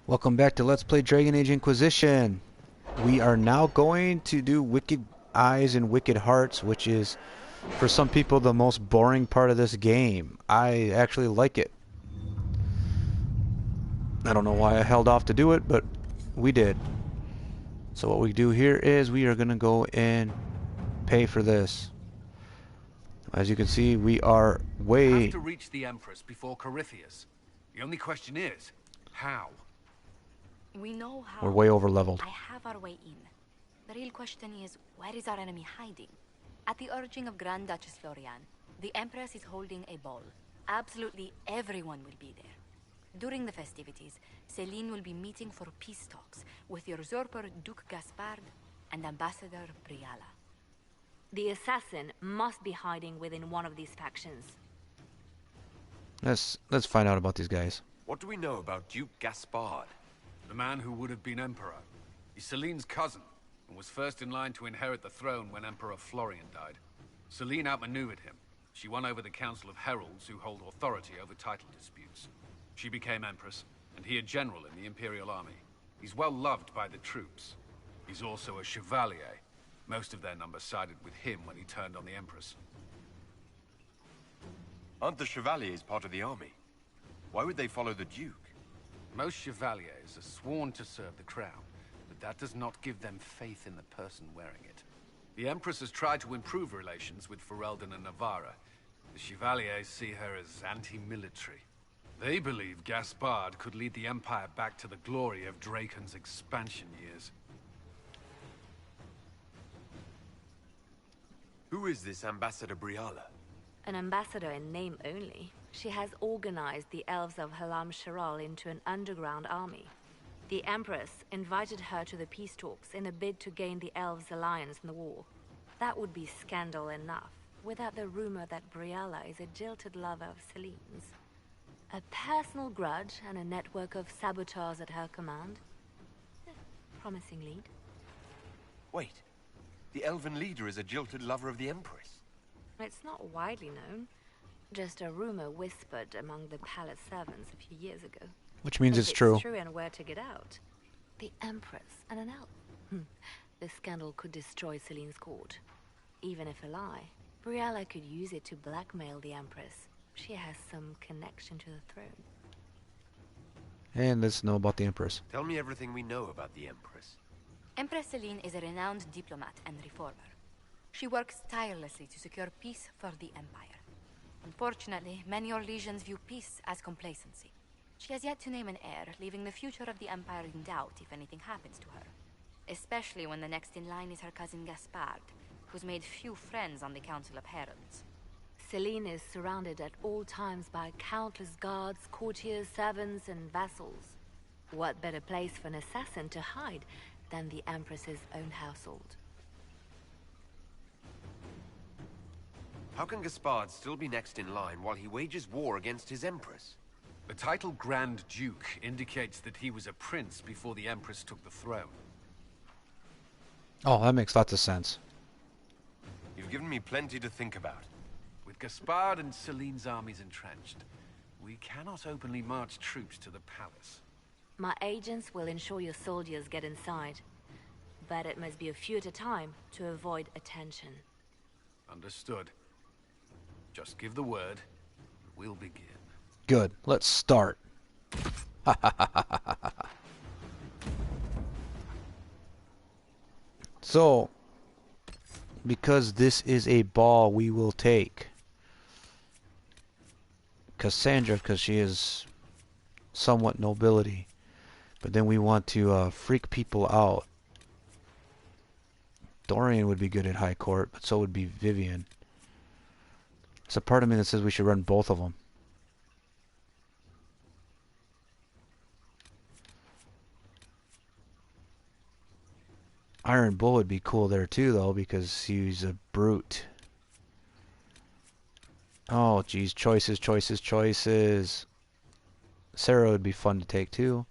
Welcome back to Let's Play Dragon Age Inquisition. We are now going to do Wicked Eyes and Wicked Hearts, which is, for some people, the most boring part of this game. I actually like it. I don't know why I held off to do it, but we did. So what we do here is we are going to go and pay for this. As you can see, we are Have way... to reach the Empress before Corypheus. The only question is, how? We know how. We're way over leveled. I have our way in. The real question is, where is our enemy hiding? At the urging of Grand Duchess Florian, the Empress is holding a ball. Absolutely everyone will be there. During the festivities, Celine will be meeting for peace talks with usurper Duke Gaspard and Ambassador Briala. The assassin must be hiding within one of these factions. Let's find out about these guys. What do we know about Duke Gaspard? The man who would have been Emperor. He's Celine's cousin, and was first in line to inherit the throne when Emperor Florian died. Celine outmaneuvered him. She won over the Council of Heralds, who hold authority over title disputes. She became Empress, and he a general in the Imperial Army. He's well loved by the troops. He's also a Chevalier. Most of their number sided with him when he turned on the Empress. Aren't the Chevaliers part of the army? Why would they follow the Duke? Most Chevaliers are sworn to serve the crown, but that does not give them faith in the person wearing it. The Empress has tried to improve relations with Ferelden and Navarra. The Chevaliers see her as anti-military. They believe Gaspard could lead the Empire back to the glory of Draken's expansion years. Who is this Ambassador Briala? An ambassador in name only, she has organized the elves of Halam Sharal into an underground army. The Empress invited her to the peace talks in a bid to gain the elves' alliance in the war. That would be scandal enough, without the rumor that Briala is a jilted lover of Celine's. A personal grudge and a network of saboteurs at her command. Promising lead. Wait, the elven leader is a jilted lover of the Empress. It's not widely known. Just a rumor whispered among the palace servants a few years ago. Which means If it's true. true and where to get out. The Empress and an elf. The scandal could destroy Celine's court. Even if a lie, Briala could use it to blackmail the Empress. She has some connection to the throne. And let's know about the Empress. Tell me everything we know about the Empress. Empress Celine is a renowned diplomat and reformer. She works tirelessly to secure peace for the Empire. Unfortunately, many Orlesians view peace as complacency. She has yet to name an heir, leaving the future of the Empire in doubt if anything happens to her. Especially when the next in line is her cousin Gaspard, who's made few friends on the Council of Heralds. Celine is surrounded at all times by countless guards, courtiers, servants, and vassals. What better place for an assassin to hide than the Empress's own household? How can Gaspard still be next in line while he wages war against his Empress? The title Grand Duke indicates that he was a prince before the Empress took the throne. Oh, that makes lots of sense. You've given me plenty to think about. With Gaspard and Celine's armies entrenched, we cannot openly march troops to the palace. My agents will ensure your soldiers get inside. But it must be a few at a time to avoid attention. Understood. Just give the word, we'll begin. Good. Let's start. So, because this is a ball we will take Cassandra, because she is somewhat nobility. But then we want to freak people out. Dorian would be good at High Court, but so would be Vivian. There's a part of me that says we should run both of them. Iron Bull would be cool there too, though, because he's a brute. Oh, geez. Choices, choices, choices. Sarah would be fun to take too.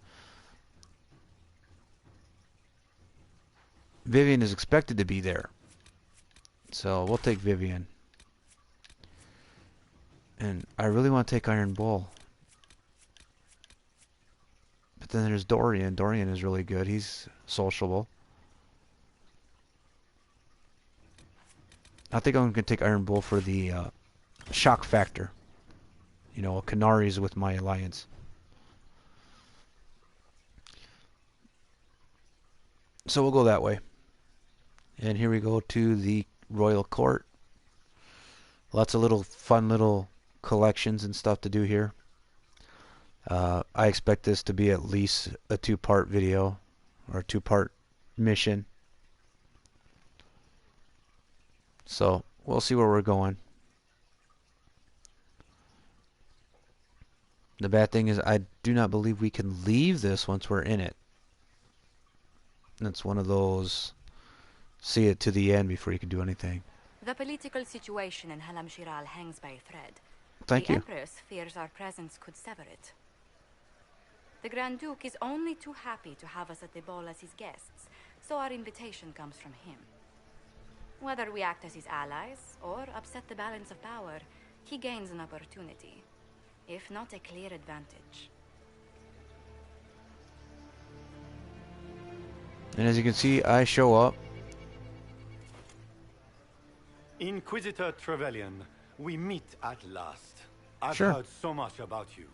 Vivian is expected to be there. So we'll take Vivian. And I really want to take Iron Bull. then there's Dorian. Dorian is really good. He's sociable. I think I'm going to take Iron Bull for the shock factor. You know, Canaries with my alliance. So we'll go that way. And here we go to the Royal Court. Lots of little fun little collections and stuff to do here. I expect this to be at least a 2-part video or a 2-part mission. So we'll see where we're going. The bad thing is I do not believe we can leave this once we're in it. It's one of those see it to the end before you can do anything. The political situation in Halam Shiral hangs by a thread. Thank you. The Empress fears our presence could sever it. The Grand Duke is only too happy to have us at the ball as his guests, so our invitation comes from him. Whether we act as his allies or upset the balance of power, he gains an opportunity, if not a clear advantage. And as you can see, I show up. Inquisitor Trevelyan, we meet at last. I've Sure. heard so much about you.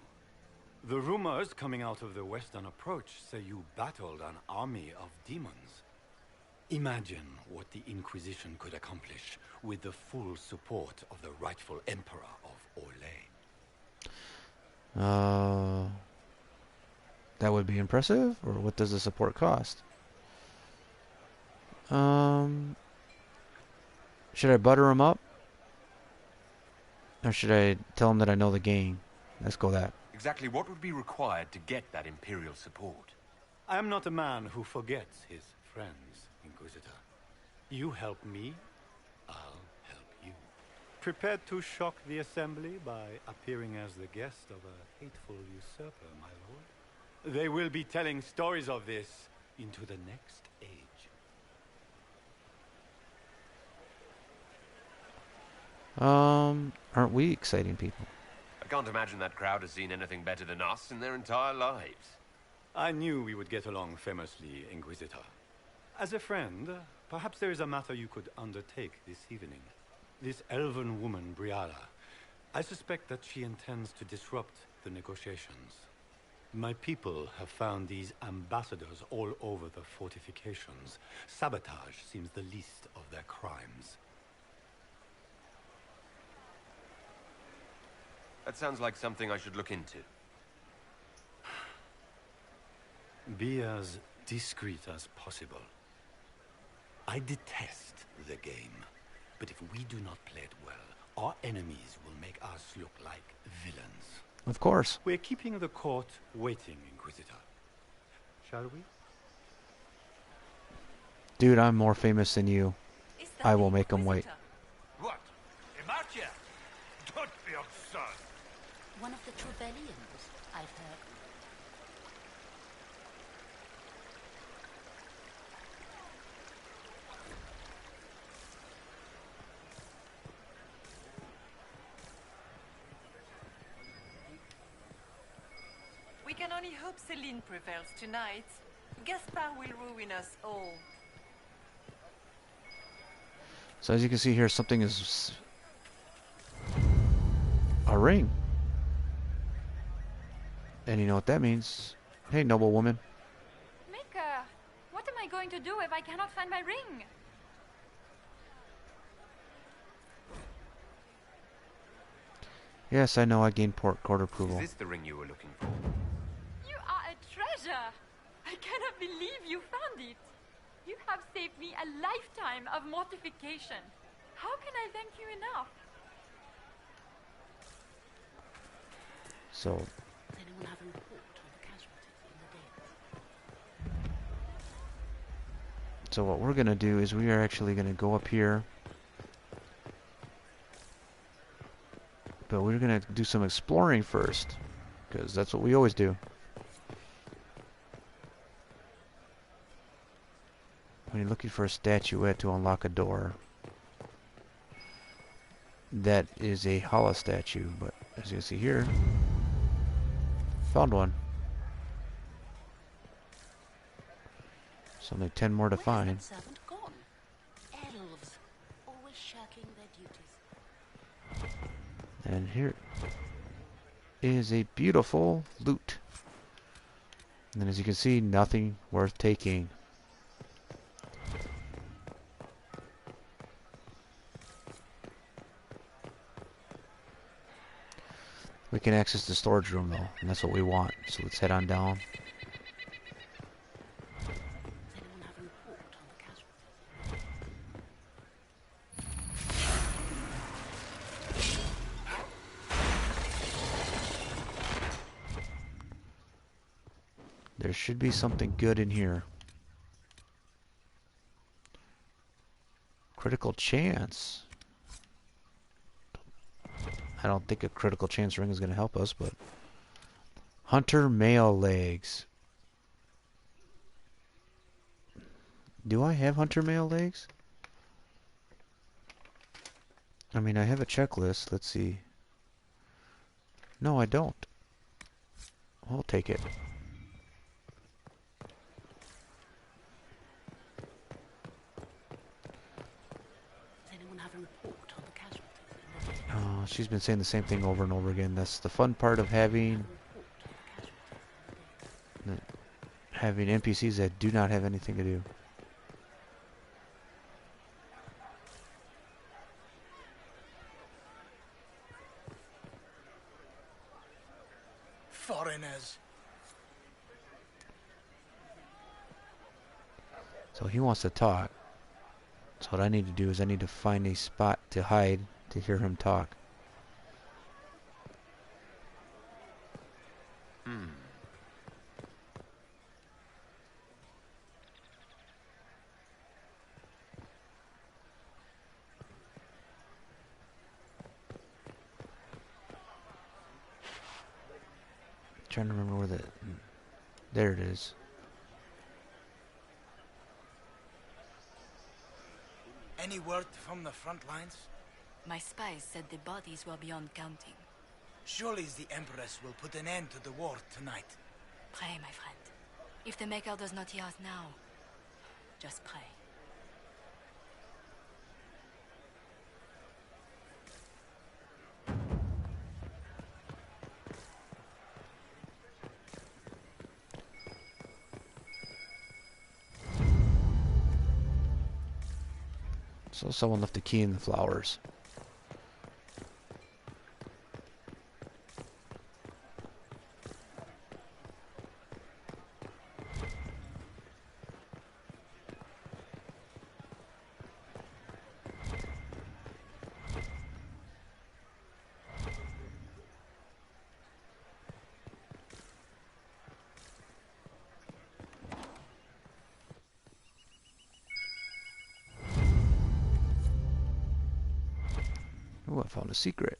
The rumors coming out of the Western Approach say you battled an army of demons. Imagine what the Inquisition could accomplish with the full support of the rightful Emperor of Orlais. That would be impressive. Or what does the support cost? Should I butter him up? Or should I tell him that I know the game? Let's go that. Exactly what would be required to get that Imperial support? I am not a man who forgets his friends, Inquisitor. You help me, I'll help you. Prepared to shock the Assembly by appearing as the guest of a hateful usurper, my lord? They will be telling stories of this into the next age. Aren't we exciting people? I can't imagine that crowd has seen anything better than us in their entire lives. I knew we would get along famously, Inquisitor. As a friend, perhaps there is a matter you could undertake this evening. This elven woman, Briala, I suspect that she intends to disrupt the negotiations. My people have found these ambassadors all over the fortifications. Sabotage seems the least of their crimes. That sounds like something I should look into. Be as discreet as possible. I detest the game, but if we do not play it well, our enemies will make us look like villains. Of course. We're keeping the court waiting, Inquisitor. Shall we? Dude, I'm more famous than you. I will make them wait. What? Imatia? Don't be absurd. One of the Trevellians, I've heard. We can only hope Celine prevails tonight. Gaspard will ruin us all. So as you can see here, something is a ring. And you know what that means. Hey, noble woman. Mika, what am I going to do if I cannot find my ring? Yes, I know I gained court approval. Is this the ring you were looking for? You are a treasure. I cannot believe you found it. You have saved me a lifetime of mortification. How can I thank you enough? So, Then we'll have a report on the casualties in the day. so what we're going to do is we are actually going to go up here. But we're going to do some exploring first. Because that's what we always do. When you're looking for a statuette to unlock a door. That is a hollow statue. But as you can see here, found one. There's only 10 more to find. Where's that servant gone? Elves, always shirking their duties. And here is a beautiful loot. And as you can see, nothing worth taking. We can access the storage room though, and that's what we want. So let's head on down. Does anyone have a report on the casualties? There should be something good in here. Critical chance. I don't think a critical chance ring is going to help us, but... Hunter male legs. Do I have hunter male legs? I mean, I have a checklist. Let's see. No, I don't. I'll take it. Does anyone have a report on the casualties? She's been saying the same thing over and over again. That's the fun part of having NPCs that do not have anything to do. Foreigners. So he wants to talk. So what I need to do is I need to find a spot to hide to hear him talk. Trying to remember where the... There it is. Any word from the front lines? My spies said the bodies were beyond counting. Surely the Empress will put an end to the war tonight. Pray, my friend. If the Maker does not hear us now, just pray. So someone left the key in the flowers. Oh, I found a secret.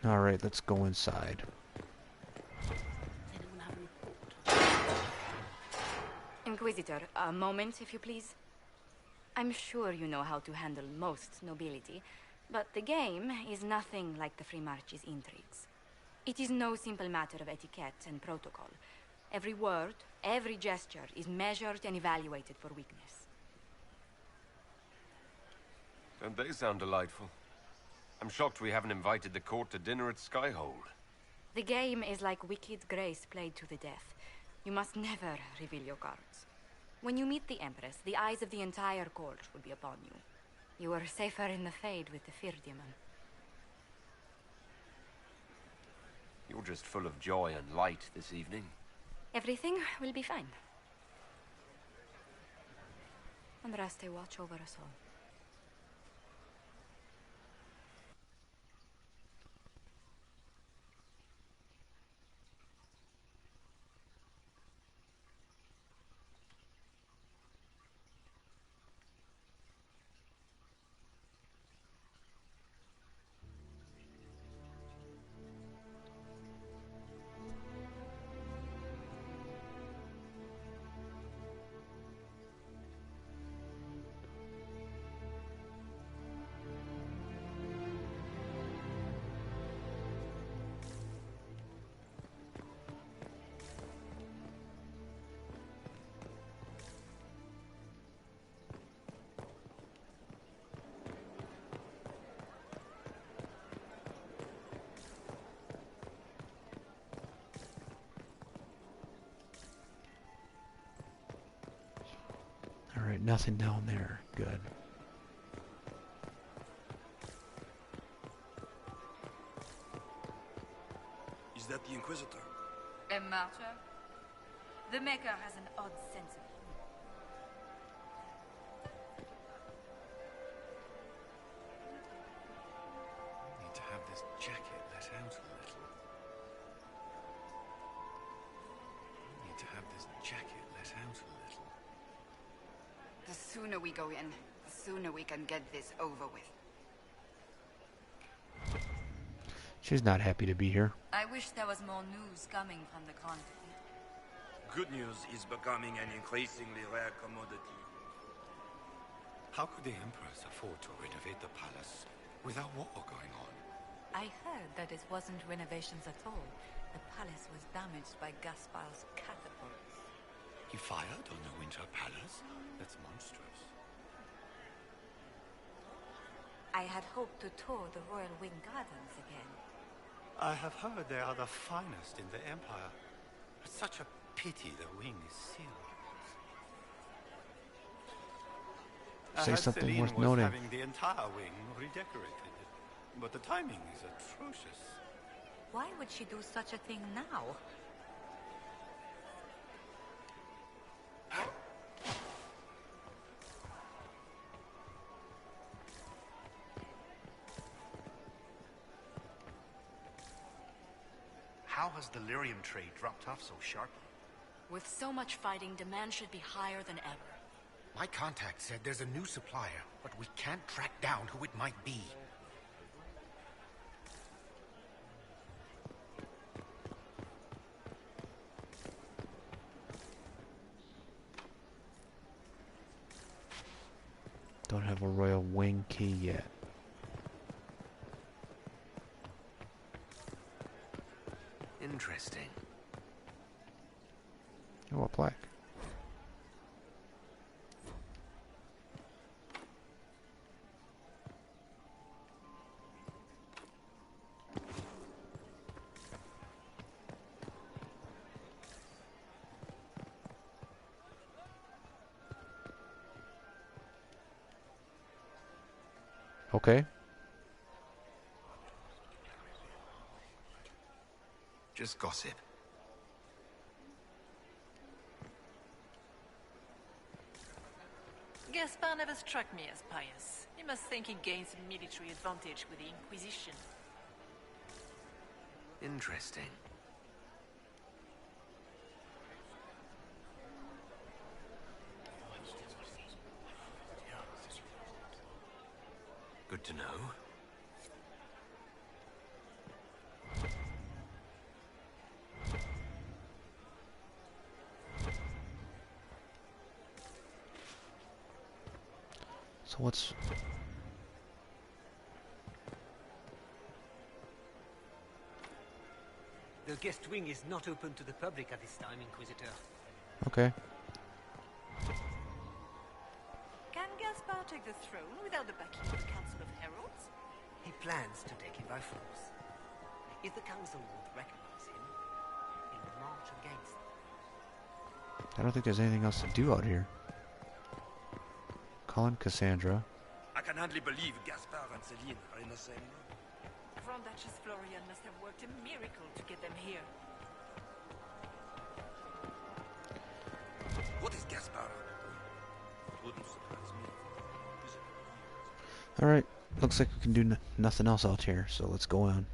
Alright, let's go inside. Does anyone have a report? Inquisitor, a moment, if you please. I'm sure you know how to handle most nobility, but the game is nothing like the Free March's intrigues. It is no simple matter of etiquette and protocol. Every word, every gesture is measured and evaluated for weakness. Don't they sound delightful? I'm shocked we haven't invited the court to dinner at Skyhold. The game is like Wicked Grace played to the death. You must never reveal your cards. When you meet the Empress, the eyes of the entire court will be upon you. You are safer in the Fade with the Fear Demon. You're just full of joy and light this evening. Everything will be fine. Andraste, watch over us all. nothing down there. Good. Is that the Inquisitor? A martyr? The Maker has an odd sense of humor. Need to have this jacket let out a little. Need to have this jacket let out a little. The sooner we go in, the sooner we can get this over with. She's not happy to be here. I wish there was more news coming from the Grand Fleet. Good news is becoming an increasingly rare commodity. How could the Empress afford to renovate the palace without war going on? I heard that it wasn't renovations at all. The palace was damaged by Gaspar's catapults. He fired on the Winter Palace? That's monstrous. I had hoped to tour the Royal Wing Gardens again. I have heard they are the finest in the Empire. It's such a pity the wing is sealed. Say something Celine worth was noting. having the entire wing redecorated, but the timing is atrocious. Why would she do such a thing now? How has the lyrium trade dropped off so sharply? With so much fighting, demand should be higher than ever. My contact said there's a new supplier, but we can't track down who it might be. Don't have a Royal Wing key yet. Interesting. Oh, a plaque. Okay. Just gossip. Gaspar never struck me as pious. He must think he gains a military advantage with the Inquisition. Interesting. Good to know. So what's... The guest wing is not open to the public at this time, Inquisitor. Okay. Can Gaspar take the throne without the backing of the Council of Heralds? He plans to take it by force. If the Council won't recognize him, he'll march against them. I don't think there's anything else to do out here. Calling Cassandra. I can hardly believe Gaspar and Celine are in the same room. Grand Duchess Florian must have worked a miracle to get them here. What is Gaspar up to? It wouldn't surprise me. Alright. Looks like we can do nothing else out here, so let's go on.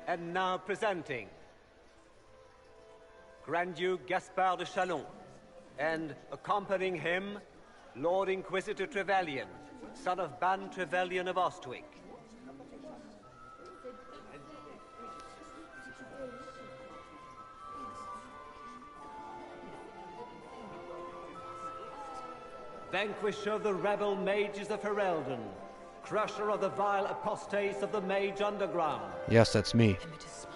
And now presenting Grand Duke Gaspard de Chalon, and accompanying him, Lord Inquisitor Trevelyan, son of Ban Trevelyan of Ostwick. vanquisher of the rebel mages of Ferelden, crusher of the vile apostates of the Mage Underground. Yes, that's me. Remember to smile.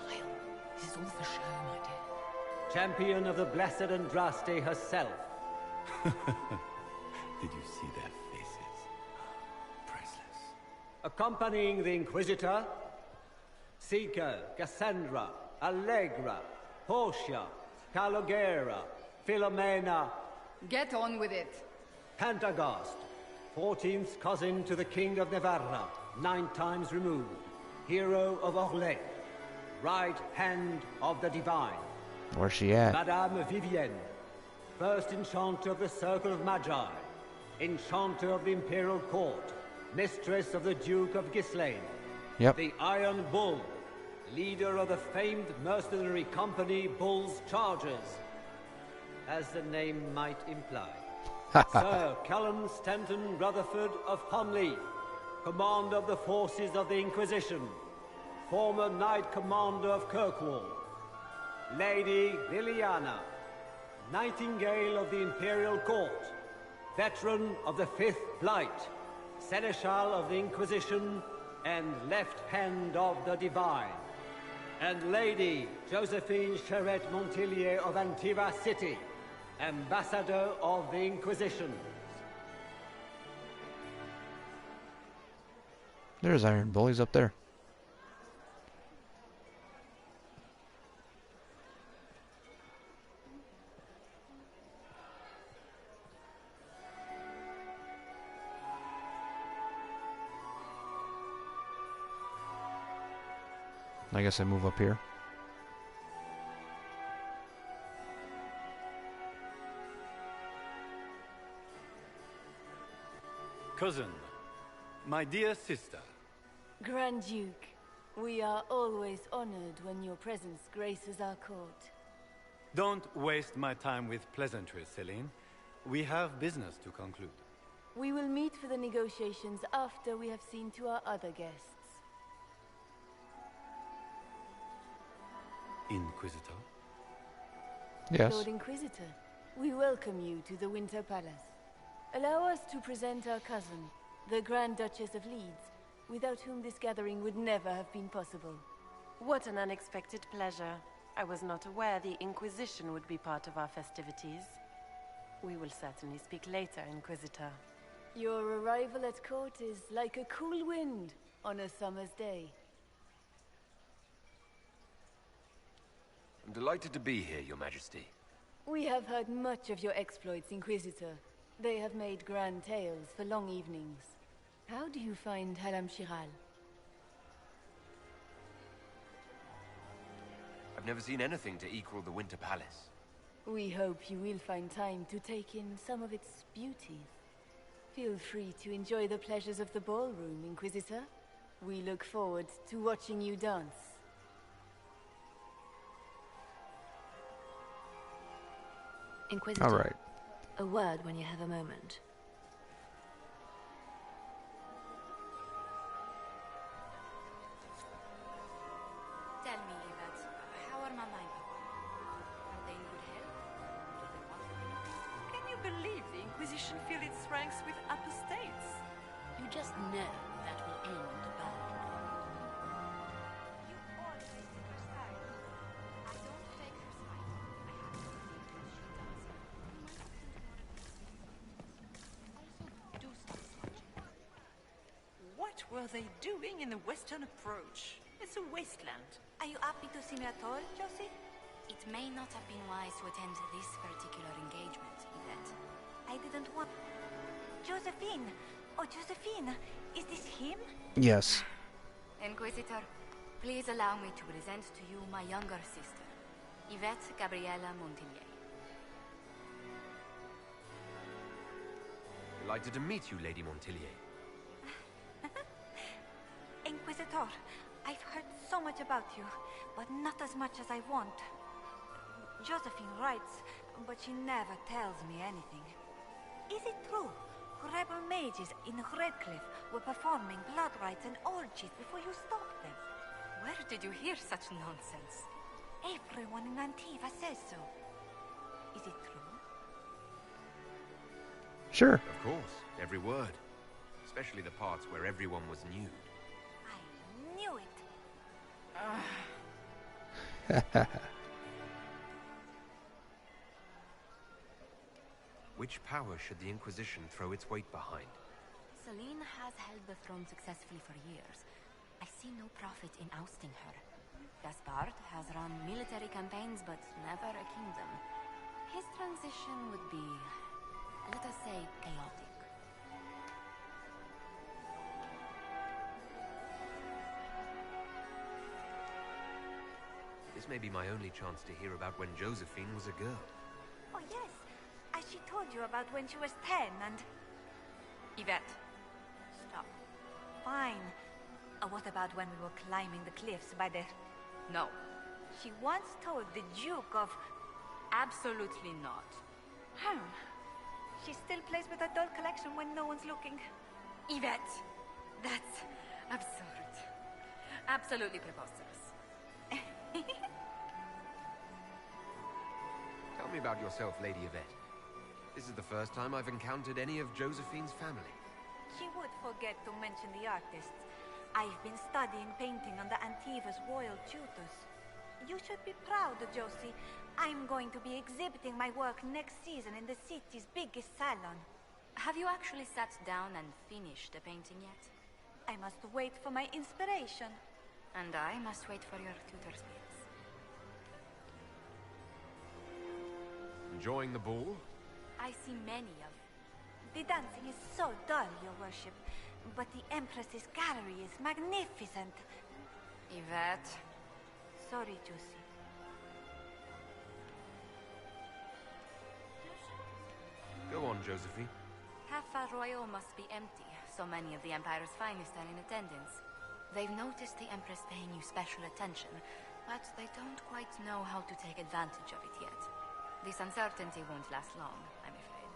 This is all for show, my dear. Champion of the Blessed Andraste herself. Did you see their faces? Priceless. Accompanying the Inquisitor, Seeker, Cassandra, Allegra, Portia, Calogera, Philomena. Get on with it. Pantagast, 14th cousin to the King of Navarra, 9 times removed, hero of Orlais, right hand of the Divine. Where's she at? Madame Vivienne, first enchanter of the Circle of Magi, enchanter of the Imperial Court, mistress of the Duke of Ghislaine. Yep. The Iron Bull, leader of the famed mercenary company Bull's Chargers, as the name might imply. Sir Callum Stanton Rutherford of Hunleaf, commander of the forces of the Inquisition, former Knight Commander of Kirkwall. Lady Liliana, Nightingale of the Imperial Court, veteran of the Fifth Blight, Seneschal of the Inquisition, and left hand of the Divine. And Lady Josephine Charette Montillier of Antiva City, Ambassador of the Inquisition. There's Iron Bull. He's up there. I guess I move up here. Cousin, my dear sister. Grand Duke, we are always honored when your presence graces our court. Don't waste my time with pleasantries, Celine. We have business to conclude. We will meet for the negotiations after we have seen to our other guests. Inquisitor? Yes. Lord Inquisitor, we welcome you to the Winter Palace. Allow us to present our cousin, the Grand Duchess of Leeds, without whom this gathering would never have been possible. What an unexpected pleasure. I was not aware the Inquisition would be part of our festivities. We will certainly speak later, Inquisitor. Your arrival at court is like a cool wind on a summer's day. I'm delighted to be here, Your Majesty. We have heard much of your exploits, Inquisitor. They have made grand tales for long evenings. How do you find Halam Shiral? I've never seen anything to equal the Winter Palace. We hope you will find time to take in some of its beauties. Feel free to enjoy the pleasures of the ballroom, Inquisitor. We look forward to watching you dance. Inquisitor. All right. A word when you have a moment. Tell me, Yvette, how are Mama and Papa? Are they in good health? Do they want to be? Can you believe the Inquisition fill its ranks with apostates? You just know that will end badly. You always take her side. I don't take her side. I have to believe what she does. Also, do stop smudging. What were they doing in the Western Approach? It's a wasteland. Are you happy to see me at all, Josie? It may not have been wise to attend this particular engagement, Yvette. I didn't want... Josephine! Oh, Josephine! Is this him? Yes. Inquisitor, please allow me to present to you my younger sister, Yvette Gabriella Montillier. Delighted to meet you, Lady Montillier. Inquisitor, I've heard so much about you, but not as much as I want. Josephine writes, but she never tells me anything. Is it true? Rebel mages in Redcliffe were performing blood rites and orgies before you stopped them. Where did you hear such nonsense? Everyone in Antiva says so. Is it true? Sure. Of course, every word. Especially the parts where everyone was nude. I knew it. Which power should the Inquisition throw its weight behind? Celine has held the throne successfully for years. I see no profit in ousting her. Gaspard has run military campaigns, but never a kingdom. His transition would be, let us say, chaotic. This may be my only chance to hear about when Josephine was a girl. Oh, yes. As she told you about when she was 10 and... Yvette. Stop. Fine. What about when we were climbing the cliffs by the... No. She once told the Duke of... Absolutely not. She still plays with her doll collection when no one's looking. Yvette. That's absurd. Absolutely preposterous. Tell me about yourself, Lady Yvette. This is the first time I've encountered any of Josephine's family. She would forget to mention the artists. I've been studying painting under Antiva's royal tutors. You should be proud, Josie. I'm going to be exhibiting my work next season in the city's biggest salon. Have you actually sat down and finished the painting yet? I must wait for my inspiration. And I must wait for your tutor's bits. Enjoying the ball? I see many of... The dancing is so dull, Your Worship. But the Empress's gallery is magnificent. Yvette. Sorry, Josie. Go on, Josephine. Cafe Royal must be empty. So many of the Empire's finest are in attendance. They've noticed the Empress paying you special attention, but they don't quite know how to take advantage of it yet. This uncertainty won't last long, I'm afraid.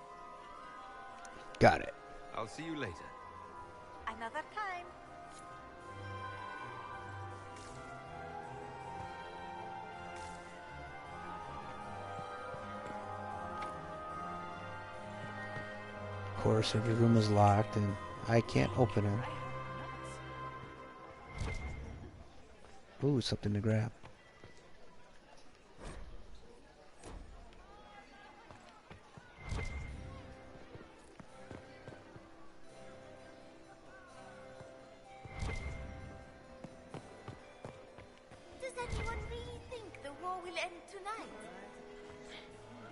Got it. I'll see you later. Another time. Of course, every room is locked and I can't open it. Ooh, something to grab. Does anyone really think the war will end tonight?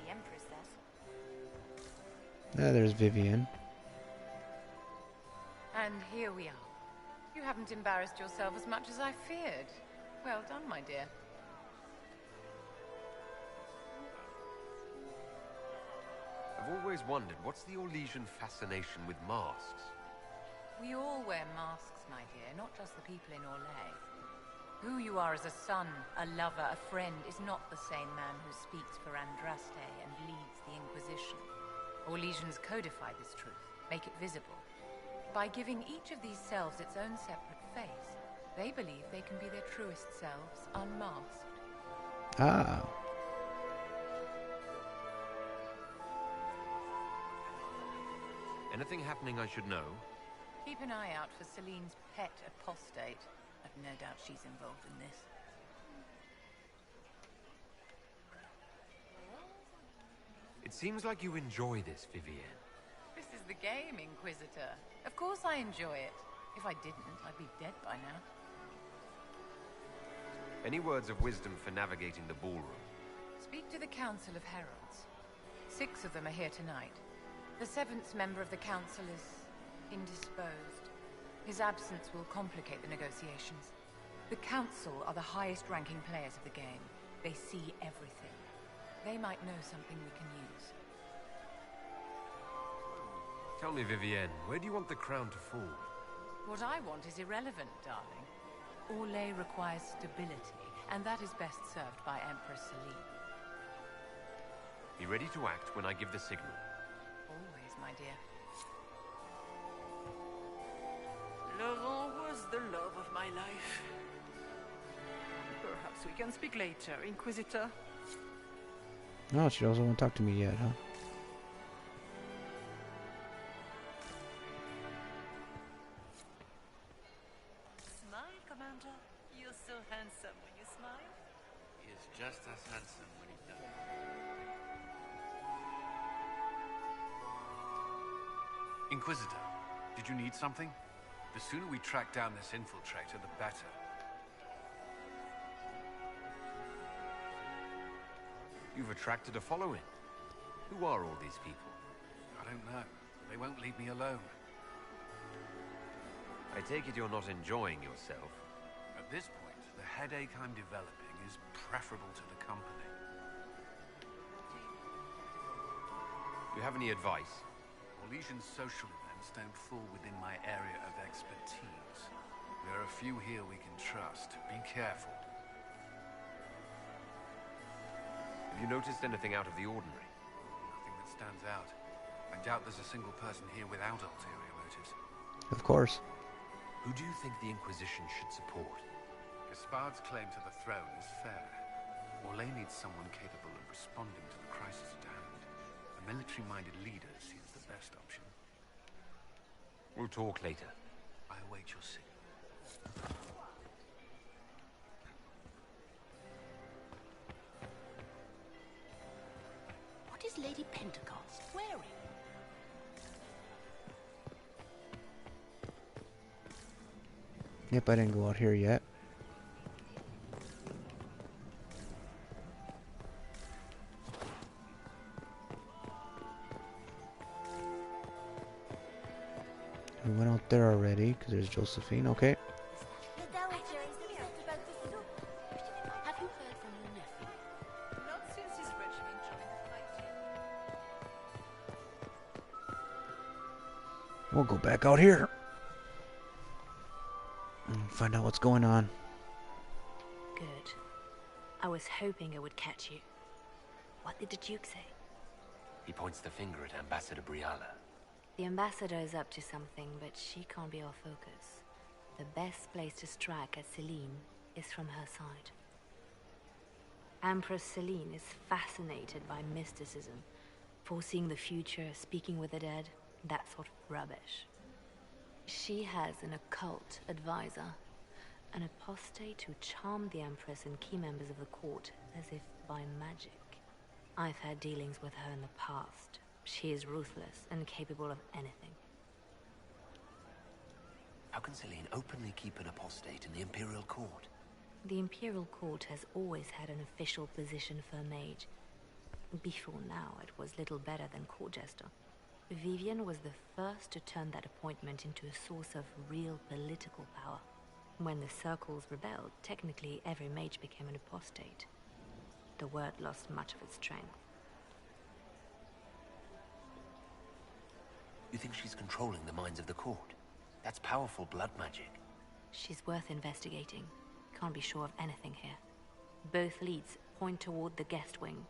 The Empress does. There's Vivian. And here we are. You haven't embarrassed yourself as much as I feared. Well done, my dear. I've always wondered, what's the Orlesian fascination with masks? We all wear masks, my dear, not just the people in Orlais. Who you are as a son, a lover, a friend, is not the same man who speaks for Andraste and leads the Inquisition. Orlesians codify this truth, make it visible. By giving each of these selves its own separate face, they believe they can be their truest selves, unmasked. Ah. Anything happening I should know? Keep an eye out for Celine's pet apostate. I've no doubt she's involved in this. It seems like you enjoy this, Vivienne. This is the game, Inquisitor. Of course I enjoy it. If I didn't, I'd be dead by now. Any words of wisdom for navigating the ballroom? Speak to the Council of Heralds. 6 of them are here tonight. The 7th member of the Council is indisposed. His absence will complicate the negotiations. The Council are the highest-ranking players of the game. They see everything. They might know something we can use. Tell me, Vivienne, where do you want the crown to fall? What I want is irrelevant, darling. Orlais requires stability, and that is best served by Empress Celine. Be ready to act when I give the signal. Always, my dear. Laurent was the love of my life. Perhaps we can speak later, Inquisitor. No, she doesn't want to talk to me yet, huh? so handsome when you smile. He is just as handsome when he doesn't. Inquisitor, did you need something? The sooner we track down this infiltrator, the better. You've attracted a following. Who are all these people? I don't know. They won't leave me alone. I take it you're not enjoying yourself. At this point, the headache I'm developing is preferable to the company. Do you have any advice? Orlesian's social events don't fall within my area of expertise. There are a few here we can trust. Be careful. Have you noticed anything out of the ordinary? Nothing that stands out. I doubt there's a single person here without ulterior motives. Of course. Who do you think the Inquisition should support? Gaspard's claim to the throne is fair. Orlais needs someone capable of responding to the crisis at hand. A military-minded leader seems the best option. We'll talk later. I await your signal. What is Lady Pentecost wearing? Yep, I didn't go out here yet. We went out there already, because there's Josephine, okay. The Dowager is upset about the soup. Have you heard from your nephew? Not since his regiment joined the fight. We'll go back out here and find out what's going on. Good. I was hoping I would catch you. What did the Duke say? He points the finger at Ambassador Briala. The ambassador is up to something, but she can't be our focus. The best place to strike at Celine is from her side. Empress Celine is fascinated by mysticism, foreseeing the future, speaking with the dead, that sort of rubbish. She has an occult advisor, an apostate who charmed the Empress and key members of the court as if by magic. I've had dealings with her in the past. She is ruthless and capable of anything. How can Celine openly keep an apostate in the Imperial Court? The Imperial Court has always had an official position for a mage. Before now, it was little better than court jester. Vivian was the first to turn that appointment into a source of real political power. When the circles rebelled, technically every mage became an apostate. The word lost much of its strength. You think she's controlling the minds of the court? That's powerful blood magic. She's worth investigating. Can't be sure of anything here. Both leads point toward the guest wing.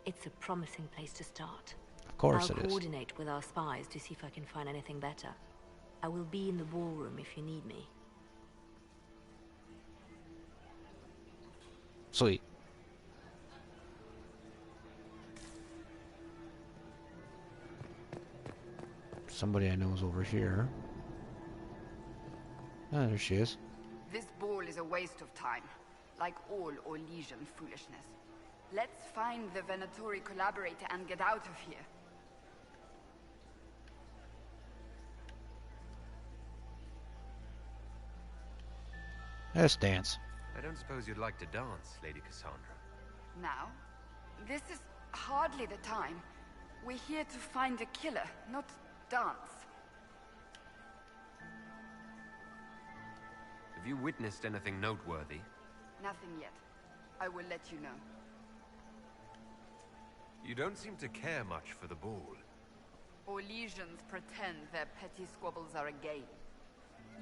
It's a promising place to start. Of course I'll it is. coordinate with our spies to see if I can find anything better. I will be in the ballroom if you need me. Sweet. Somebody I know is over here. Ah, there she is. This ball is a waste of time, like all Orlesian foolishness. Let's find the Venatori collaborator and get out of here. Let's dance. I don't suppose you'd like to dance, Lady Cassandra. Now? This is hardly the time. We're here to find a killer, not dance. Have you witnessed anything noteworthy? Nothing yet. I will let you know. You don't seem to care much for the ball. Orlesians pretend their petty squabbles are a game.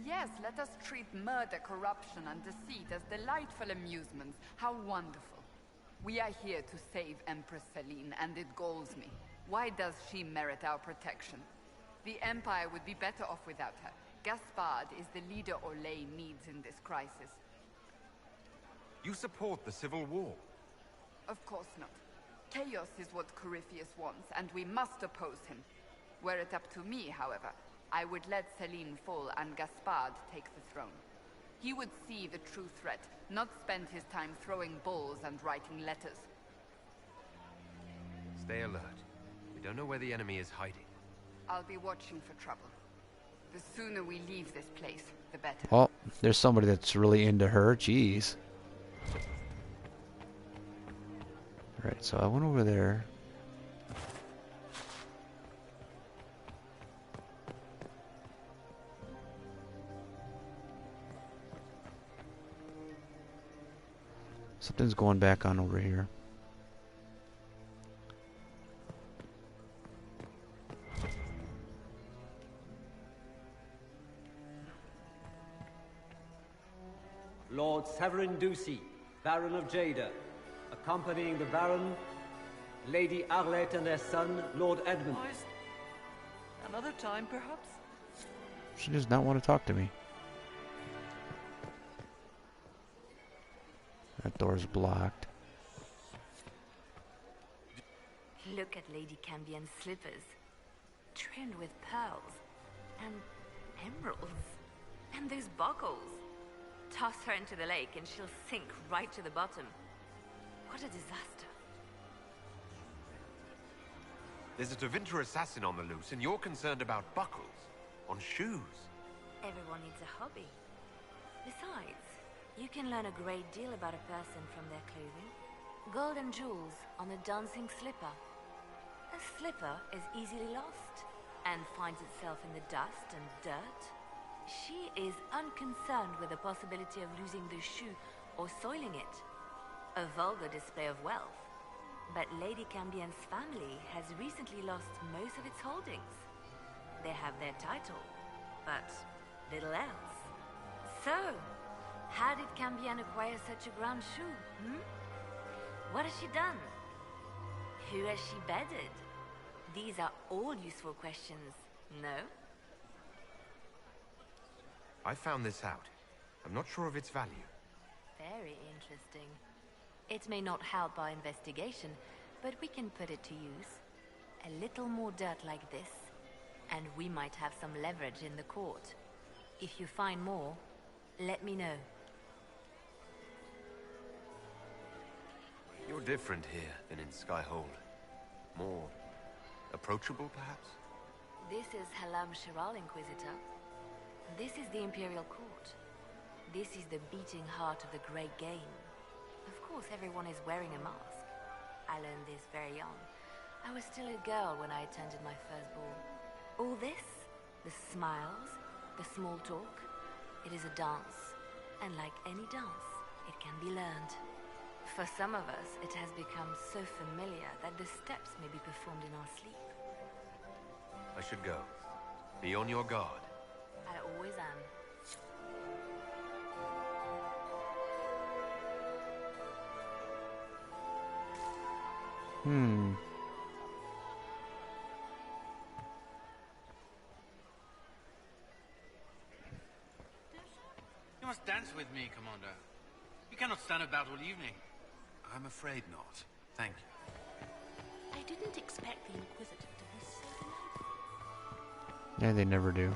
Yes, let us treat murder, corruption, and deceit as delightful amusements. How wonderful. We are here to save Empress Celine, and it galls me. Why does she merit our protection? The Empire would be better off without her. Gaspard is the leader Orlais needs in this crisis. You support the civil war? Of course not. Chaos is what Corypheus wants, and we must oppose him. Were it up to me, however, I would let Celine fall and Gaspard take the throne. He would see the true threat, not spend his time throwing balls and writing letters. Stay alert. We don't know where the enemy is hiding. I'll be watching for trouble. The sooner we leave this place, the better. Oh, there's somebody that's really into her. Jeez. Alright, so I went over there. Something's going back on over here. Lord Severin Ducey, Baron of Jada, accompanying the Baron, Lady Arlette and their son, Lord Edmund. Another time, perhaps? She does not want to talk to me. That door's blocked. Look at Lady Cambion's slippers, trimmed with pearls and emeralds, and those buckles. Toss her into the lake and she'll sink right to the bottom. What a disaster. There's a Tevinter assassin on the loose, and you're concerned about buckles on shoes. Everyone needs a hobby. Besides, you can learn a great deal about a person from their clothing. Gold and jewels on a dancing slipper. A slipper is easily lost and finds itself in the dust and dirt. She is unconcerned with the possibility of losing the shoe or soiling it. A vulgar display of wealth. But Lady Cambion's family has recently lost most of its holdings. They have their title, but little else. So, how did Cambion acquire such a grand shoe, What has she done? Who has she bedded? These are all useful questions, no? I found this out. I'm not sure of its value. Very interesting. It may not help our investigation, but we can put it to use. A little more dirt like this, and we might have some leverage in the court. If you find more, let me know. You're different here than in Skyhold. More approachable, perhaps? This is Halam Shiral, Inquisitor. This is the Imperial Court. This is the beating heart of the Great Game. Of course, everyone is wearing a mask. I learned this very young. I was still a girl when I attended my first ball. All this, the smiles, the small talk, it is a dance. And like any dance, it can be learned. For some of us, it has become so familiar that the steps may be performed in our sleep. I should go. Be on your guard. I always am. You must dance with me, Commander. You cannot stand about all evening. I'm afraid not. Thank you. I didn't expect the Inquisitor to be so delightful. Yeah, they never do.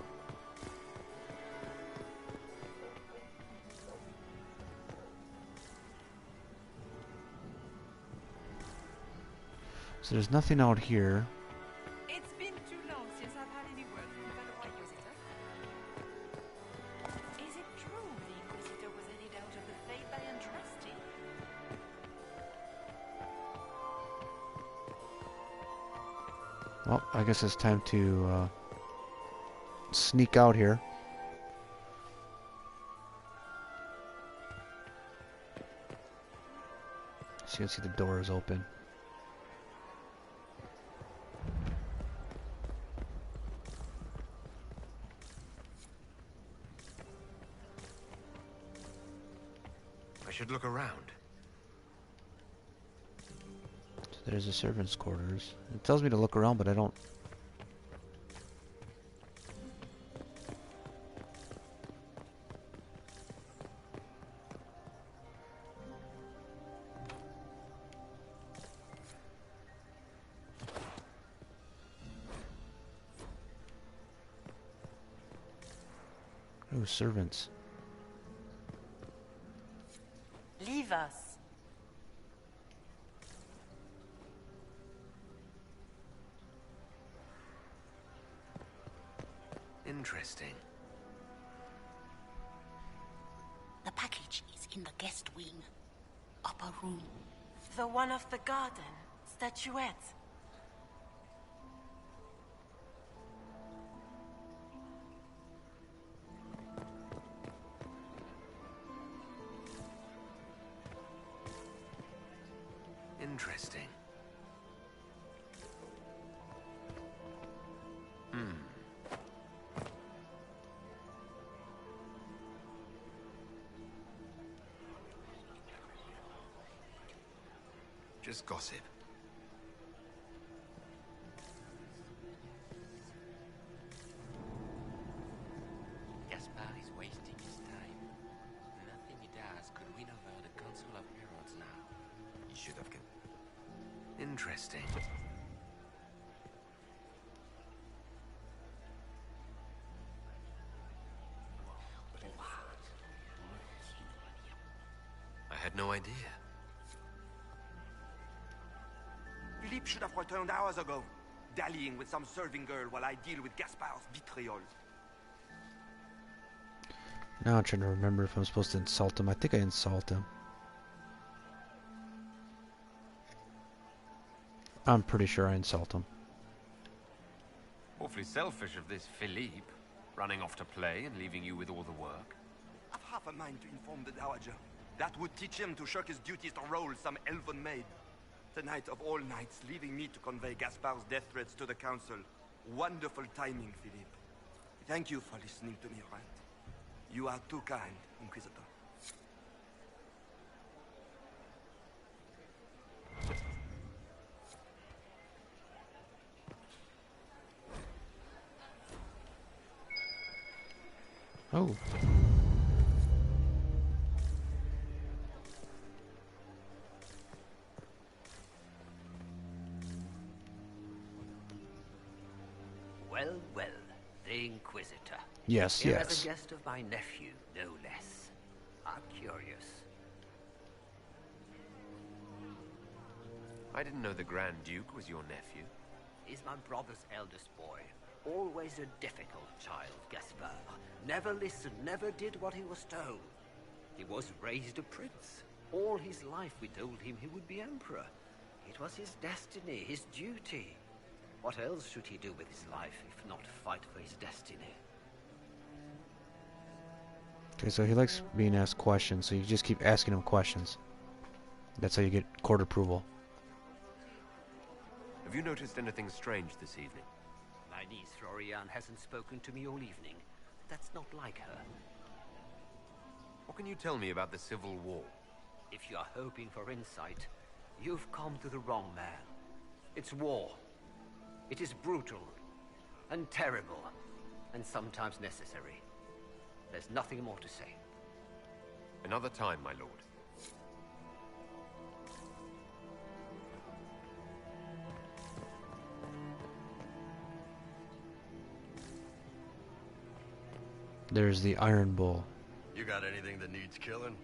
So there's nothing out here. It's been too long since I've had any word from fellow Inquisitor. Is it true the Inquisitor was headed out of the Faith by Andraste? Well, I guess it's time to sneak out here. So you can see the door is open. I should look around. So there's the servants' quarters. It tells me to look around, but I don't. Oh, servants. us. Interesting. The package is in the guest wing. Upper room. The one of the garden. Statuette. Interesting. Just gossip. Gaspard is wasting his time. Nothing he does could win over the Council of Heralds now. You should have. Interesting. I had no idea. Philippe should have returned hours ago, dallying with some serving girl while I deal with Gaspard's vitriol. Now I'm trying to remember if I'm supposed to insult him. I think I insult him. I'm pretty sure I insult him. Awfully selfish of this Philippe, running off to play and leaving you with all the work. I've half a mind to inform the Dowager. That would teach him to shirk his duties to roll some elven maid. Tonight of all nights, leaving me to convey Gaspard's death threats to the Council. Wonderful timing, Philippe. Thank you for listening to me rant. You are too kind, Inquisitor. Oh. Well, well, the Inquisitor. Yes, Here yes. as a guest of my nephew, no less. I'm curious. I didn't know the Grand Duke was your nephew. He's my brother's eldest boy. Always a difficult child, Gaspard. Never listened, never did what he was told. He was raised a prince. All his life we told him he would be emperor. It was his destiny, his duty. What else should he do with his life if not fight for his destiny? Okay, so he likes being asked questions, so you just keep asking him questions. That's how you get court approval. Have you noticed anything strange this evening? My niece Florian hasn't spoken to me all evening. That's not like her. What can you tell me about the Civil War? If you are hoping for insight, you've come to the wrong man. It's war. It is brutal, and terrible, and sometimes necessary. There's nothing more to say. Another time, my lord. There's the Iron Bull. You got anything that needs killing?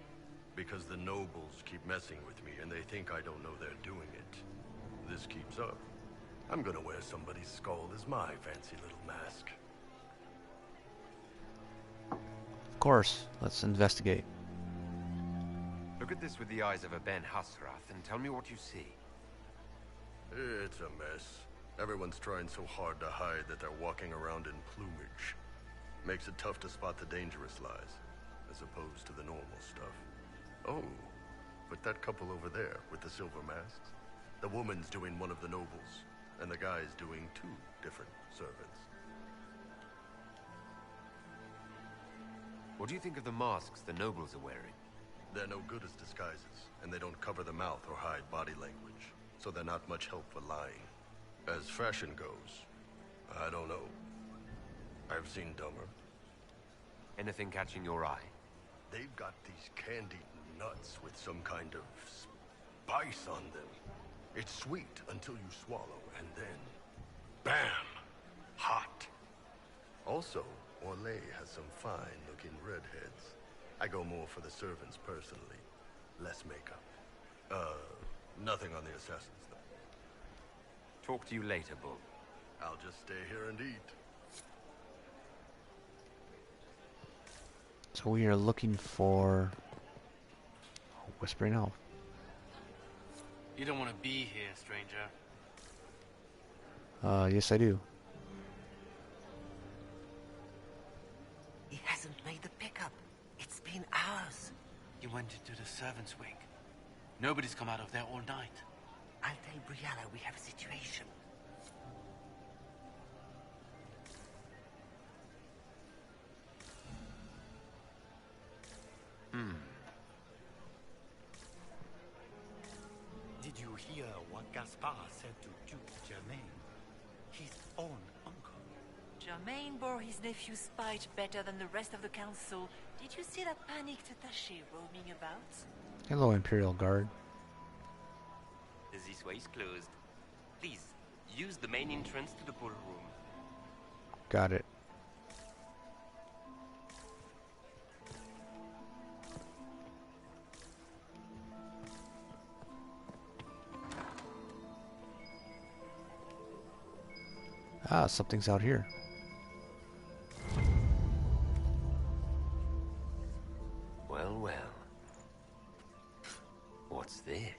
Because the nobles keep messing with me, and they think I don't know they're doing it. This keeps up, I'm gonna wear somebody's skull as my fancy little mask. Of course. Let's investigate. Look at this with the eyes of a Ben Hasrath and tell me what you see. It's a mess. Everyone's trying so hard to hide that they're walking around in plumage. Makes it tough to spot the dangerous lies, as opposed to the normal stuff. Oh, but that couple over there with the silver masks? The woman's doing one of the nobles, and the guy's doing two different servants. What do you think of the masks the nobles are wearing? They're no good as disguises, and they don't cover the mouth or hide body language, so they're not much help for lying. As fashion goes, I don't know. I've seen dumber. Anything catching your eye? They've got these candied nuts with some kind of spice on them. It's sweet until you swallow, and then, bam! Hot. Also, Orlais has some fine-looking redheads. I go more for the servants personally. Less makeup. Nothing on the assassins, though. Talk to you later, Bull. I'll just stay here and eat. So we are looking for Whispering Elf. You don't want to be here, stranger. Yes I do. He hasn't made the pickup. It's been hours. He went into the servants' wing. Nobody's come out of there all night. I'll tell Brianna we have a situation. Did you hear what Gaspard said to Duke Germain? His own uncle. Germain bore his nephew's spite better than the rest of the council. Did you see that panicked attaché roaming about? Hello, Imperial Guard. This way is closed. Please, use the main entrance to the ballroom. Got it. Ah, something's out here. Well, well. What's this?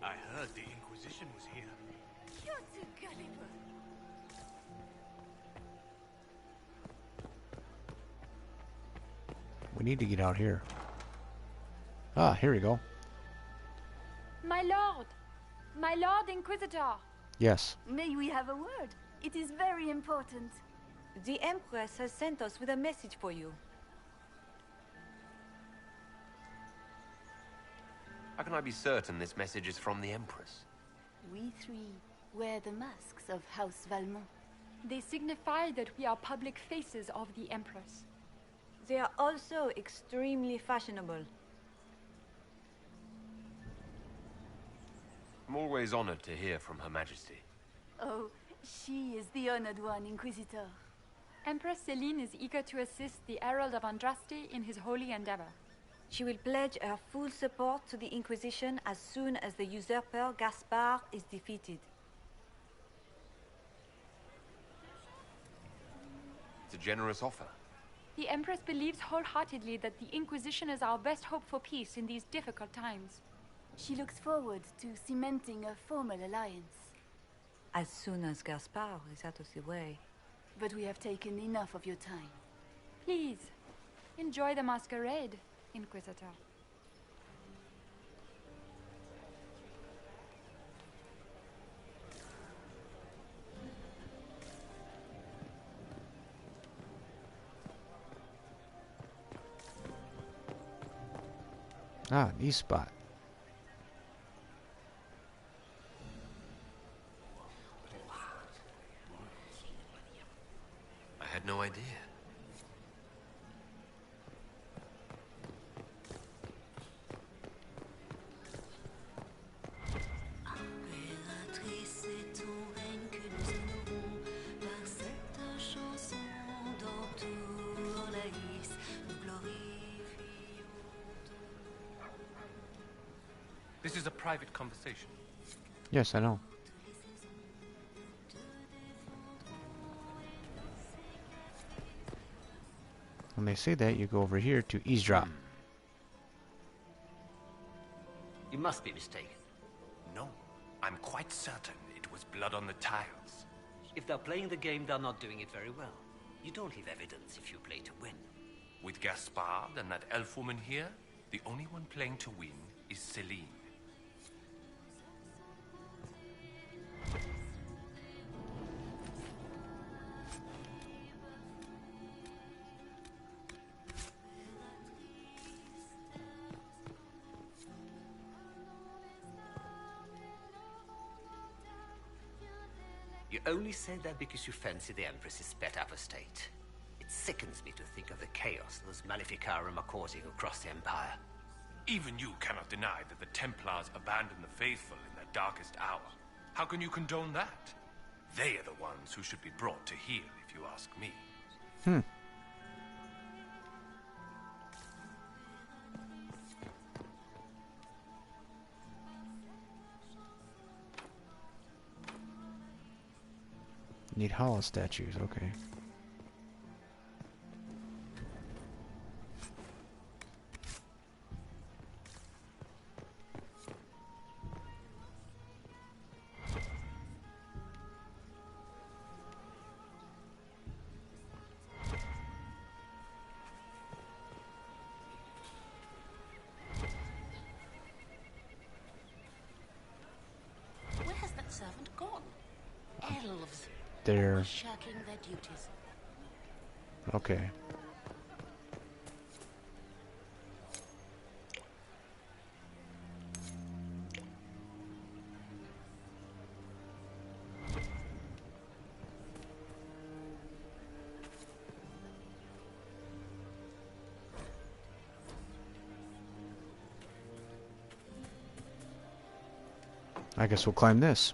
I heard the Inquisition was here. You're too gullible. We need to get out here. Ah, here we go. My lord! My lord Inquisitor! Yes. May we have a word? It is very important. The Empress has sent us with a message for you. How can I be certain this message is from the Empress? We three wear the masks of House Valmont. They signify that we are public faces of the Empress. They are also extremely fashionable. I'm always honored to hear from Her Majesty. Oh, she is the honored one, Inquisitor. Empress Celine is eager to assist the Herald of Andraste in his holy endeavor. She will pledge her full support to the Inquisition as soon as the usurper Gaspard is defeated. It's a generous offer. The Empress believes wholeheartedly that the Inquisition is our best hope for peace in these difficult times. She looks forward to cementing a formal alliance. As soon as Gaspard is out of the way. But we have taken enough of your time. Please, enjoy the masquerade, Inquisitor. Ah, new spot. I had no idea. This is a private conversation. Yes, I know. When they say that, you go over here to eavesdrop. You must be mistaken. No, I'm quite certain it was blood on the tiles. If they're playing the game, they're not doing it very well. You don't leave evidence if you play to win. With Gaspard and that elf woman here, the only one playing to win is Celine. You only said that because you fancy the Empress's pet apostate. It It sickens me to think of the chaos those Maleficarum are causing across the Empire. Even you cannot deny that the Templars abandoned the faithful in their darkest hour. How can you condone that? They are the ones who should be brought to heel, if you ask me. Need hollow statues, okay. Where has that servant gone? Elves. There. Shirking their duties. Okay. I guess we'll climb this.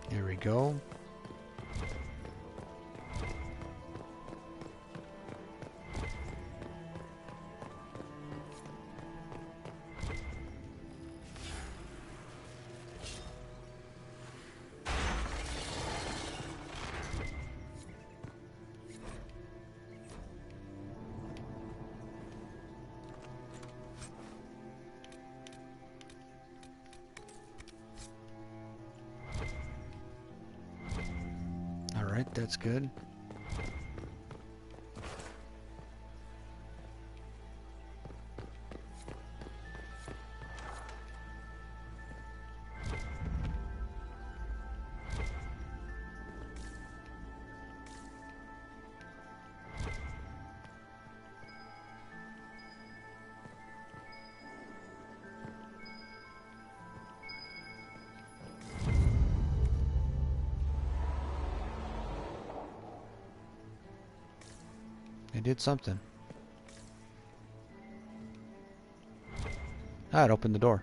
There we go. Alright, that's good. I did something. Ah, it opened the door.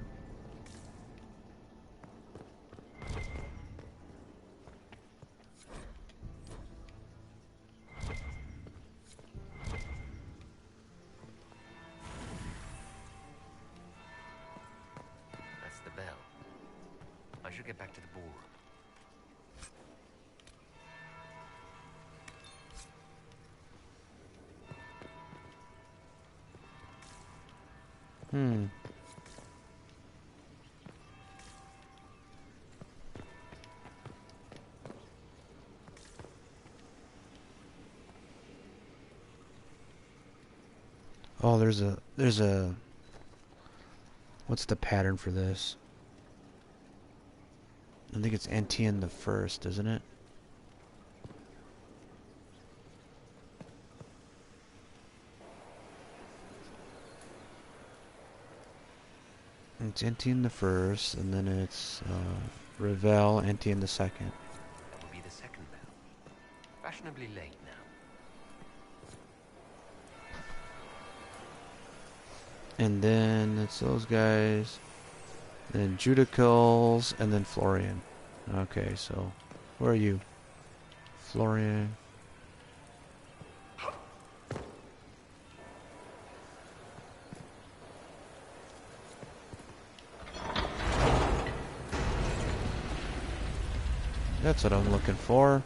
That's the bell. I should get back to the ballroom. Oh, there's a what's the pattern for this? I think it's Entienne the First, isn't it? It's Entienne the First, and then it's Revel, Entienne the Second. That would be the second bell. Fashionably late now. And then it's those guys. Then Judicals, and then Florian. Okay, so where are you? Florian. That's what I'm looking for.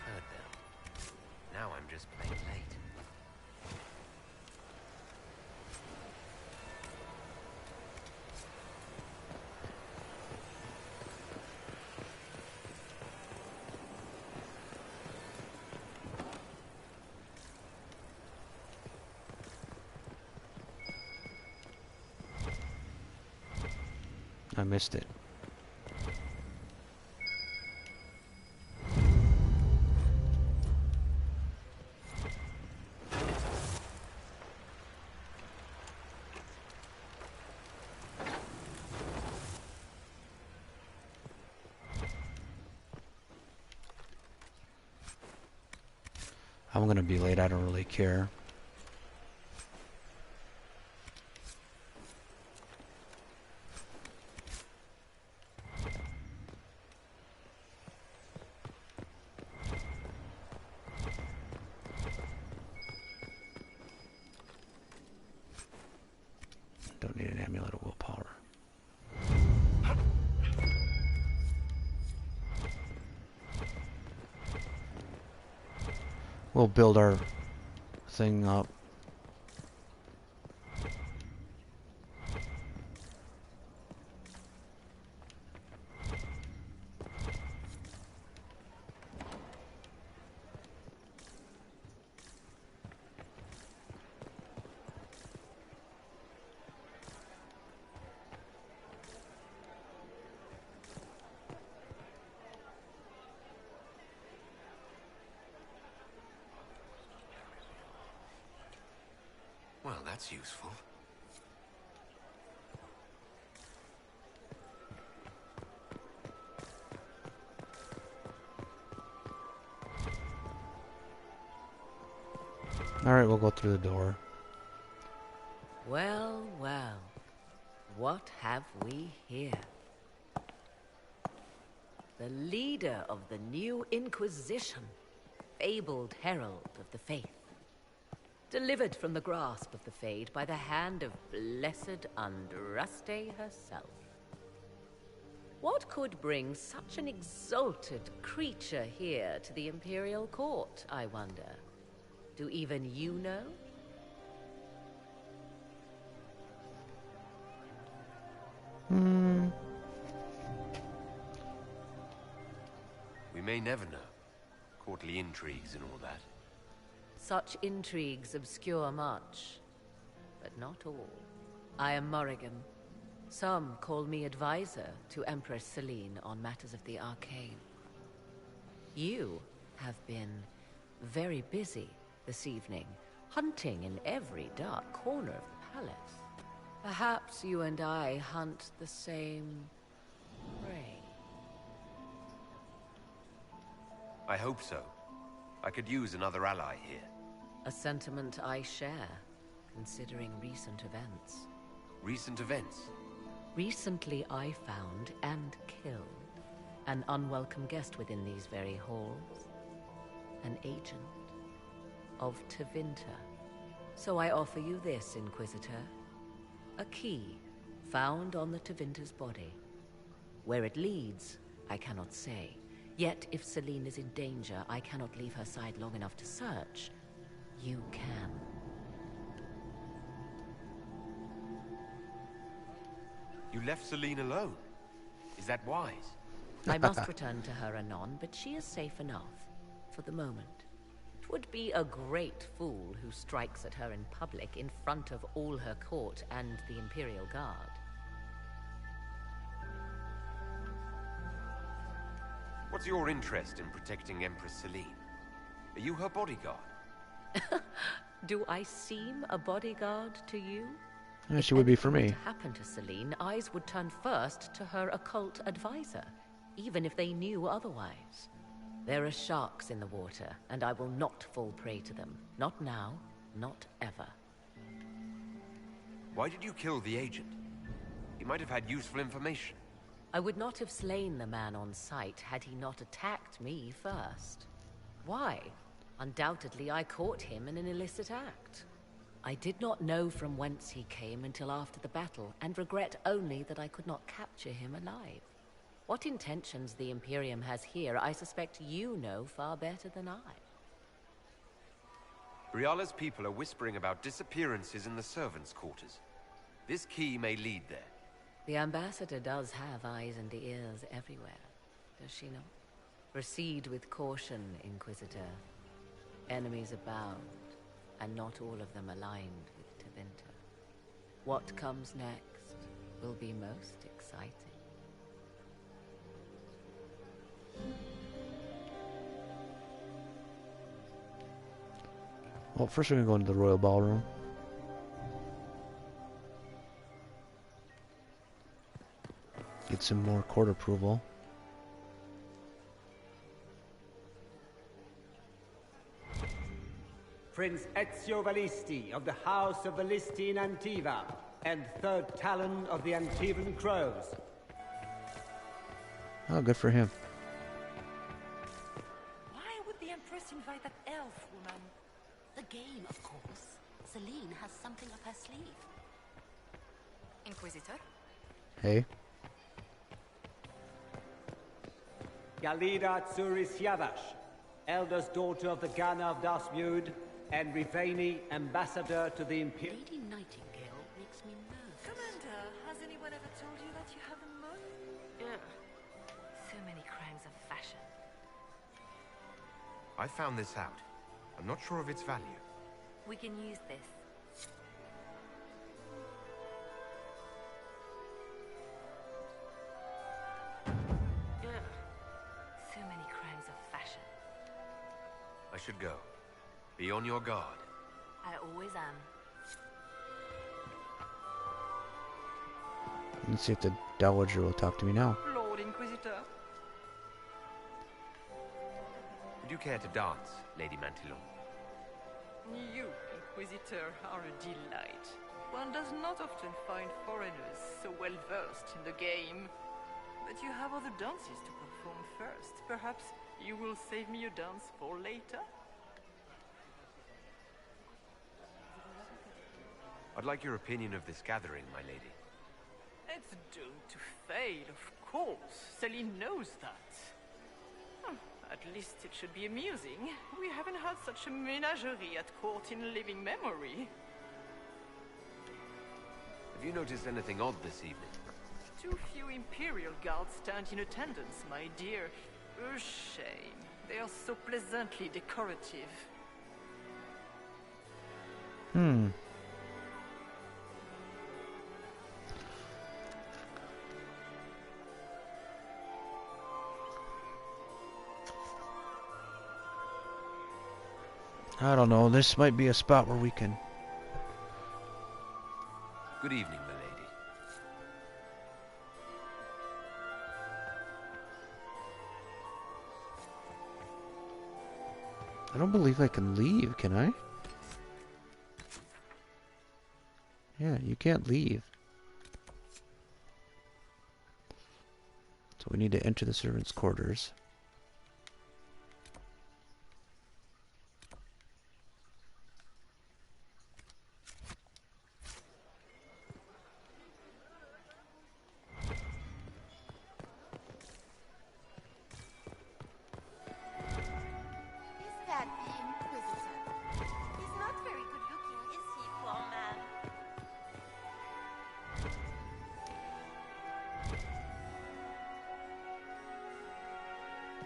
Third bell. Now I'm just plain late. I missed it. I'm gonna be late, I don't really care. Don't need an amulet of willpower. We'll build our thing up. Well, that's useful. Alright, we'll go through the door. Well, well. What have we here? The leader of the new Inquisition, fabled herald of the faith. Delivered from the grasp of the Fade by the hand of blessed Andraste herself. What could bring such an exalted creature here to the Imperial Court, I wonder? Do even you know? We may never know. Courtly intrigues and all that. Such intrigues obscure much, but not all. I am Morrigan. Some call me advisor to Empress Celine on matters of the arcane. You have been very busy this evening, hunting in every dark corner of the palace. Perhaps you and I hunt the same prey. I hope so. I could use another ally here. A sentiment I share, considering recent events. Recent events? Recently I found and killed an unwelcome guest within these very halls. An agent of Tevinter. So I offer you this, Inquisitor. A key found on the Tevinter's body. Where it leads, I cannot say. Yet if Celine is in danger, I cannot leave her side long enough to search. You can. You left Celine alone. Is that wise? I must return to her anon, but she is safe enough, for the moment. It would be a great fool who strikes at her in public in front of all her court and the Imperial Guard. What's your interest in protecting Empress Celine? Are you her bodyguard? Do I seem a bodyguard to you? Yeah, she would be for me. If anything were to happen to Celine, eyes would turn first to her occult advisor, even if they knew otherwise. There are sharks in the water, and I will not fall prey to them. Not now, not ever. Why did you kill the agent? He might have had useful information. I would not have slain the man on sight had he not attacked me first. Why? Undoubtedly, I caught him in an illicit act. I did not know from whence he came until after the battle, and regret only that I could not capture him alive. What intentions the Imperium has here, I suspect you know far better than I. Briala's people are whispering about disappearances in the servants' quarters. This key may lead there. The ambassador does have eyes and ears everywhere, does she not? Proceed with caution, Inquisitor. Enemies abound, and not all of them aligned with Tevinter. What comes next will be most exciting. Well, first we're gonna go into the Royal Ballroom. Get some more court approval. Prince Ezio Valisti of the House of Valisti in Antiva, and third Talon of the Antivan Crows. Oh, good for him. Why would the Empress invite that elf woman? The game, of course. Celine has something up her sleeve. Inquisitor? Hey. Galida Tsuris Yavash, eldest daughter of the Ghana of Dasmud, and Riveni, ambassador to the Imperium. Lady Nightingale makes me nervous. Commander, has anyone ever told you that you have a mug? So many crimes of fashion. I found this out. I'm not sure of its value. We can use this. So many crimes of fashion. I should go. Be on your guard. I always am. Let's see if the Dowager will talk to me now. Lord Inquisitor. Would you care to dance, Lady Mantillon? You, Inquisitor, are a delight. One does not often find foreigners so well versed in the game. But you have other dances to perform first. Perhaps you will save me a dance for later? I'd like your opinion of this gathering, my lady. It's doomed to fail, of course. Celine knows that. At least it should be amusing. We haven't had such a menagerie at court in living memory. Have you noticed anything odd this evening? Too few Imperial guards stand in attendance, my dear. A shame. They are so pleasantly decorative. I don't know. This might be a spot where we can... Good evening, my lady. I don't believe I can leave, can I? Yeah, you can't leave. So we need to enter the servants' quarters.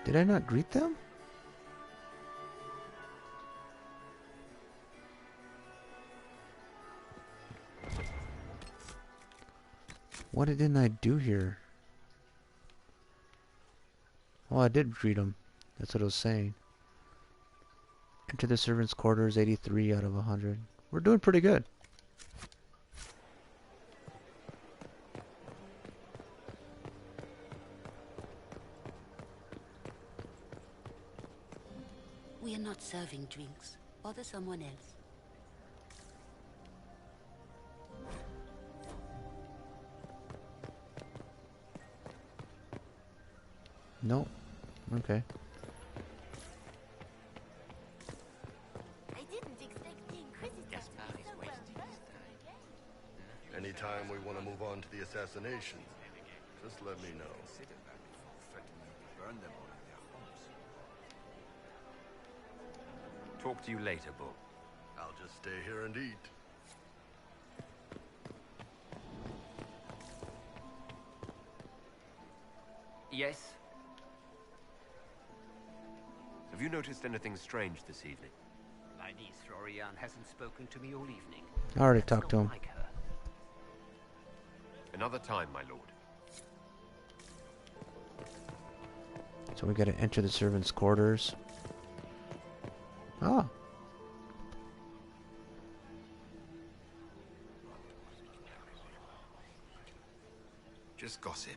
Did I not greet them? What didn't I do here? Oh, I did greet them. That's what I was saying. Enter the servants' quarters, 83 out of 100. We're doing pretty good. We are not serving drinks. Bother someone else. No. Okay. I didn't expect the Inquisitor to be so well versed in the game. Anytime we want to move on to the assassination, just let me know. Talk to you later, Bull. I'll just stay here and eat. Yes? Have you noticed anything strange this evening? My niece Rorianne hasn't spoken to me all evening. I already That's talked to not him. like her. Another time, my lord. So we gotta enter the servants' quarters. Ah. Just gossip.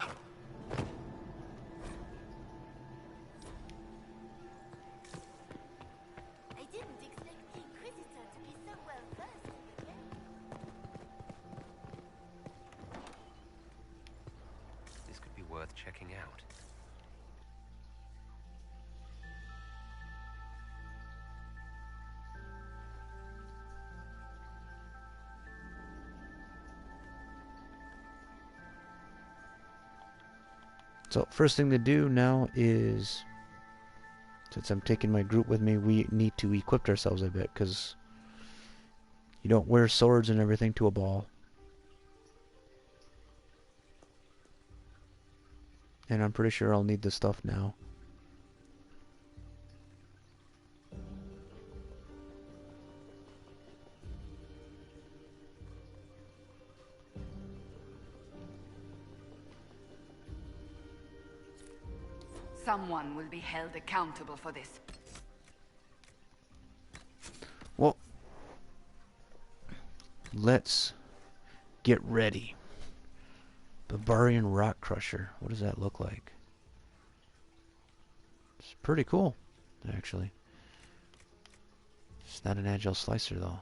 I didn't expect the Inquisitor to be so well versed in the game. This could be worth checking out. So first thing to do now is, since I'm taking my group with me, we need to equip ourselves a bit, because you don't wear swords and everything to a ball. And I'm pretty sure I'll need this stuff now. Someone will be held accountable for this. Well, let's get ready. Barbarian Rock Crusher. What does that look like? It's pretty cool, actually. It's not an agile slicer, though.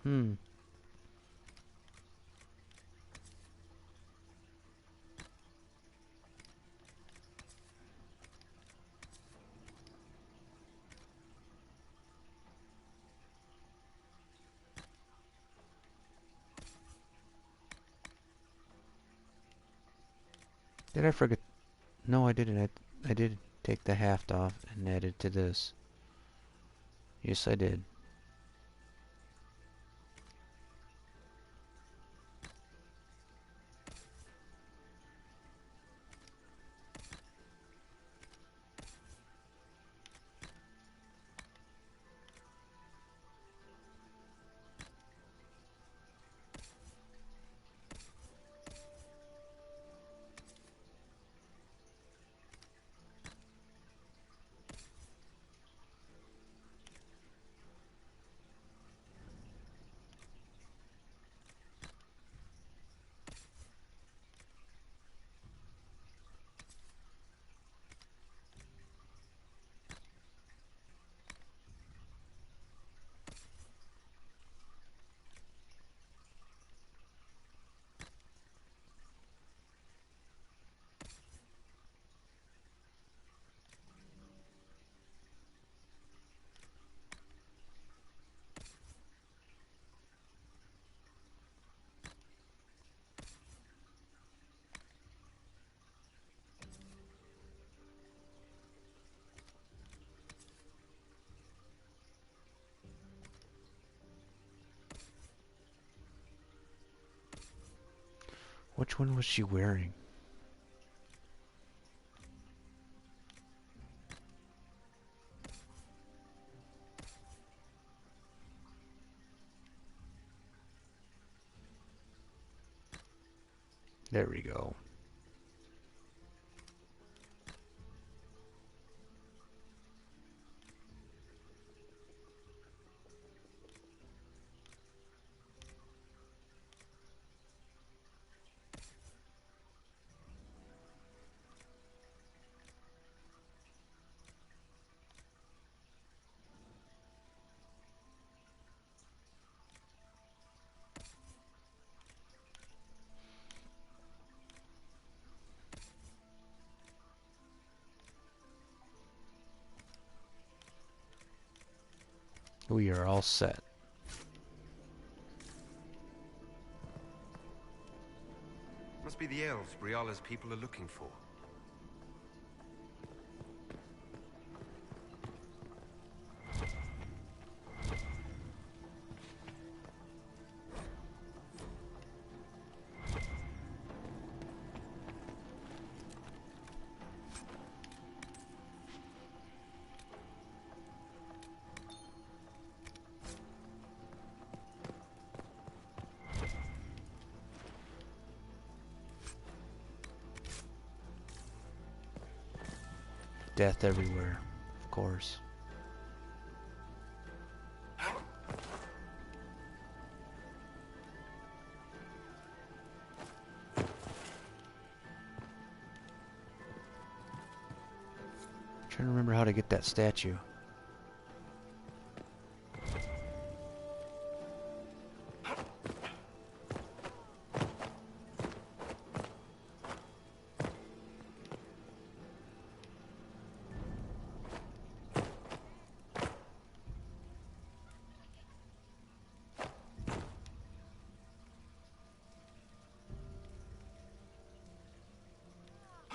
Hmm. Did I forget? No, I didn't. I did take the haft off and add it to this. Yes, I did. Which one was she wearing? There we go. We are all set. Must be the elves Briala's people are looking for. Death everywhere, of course. Trying to remember how to get that statue.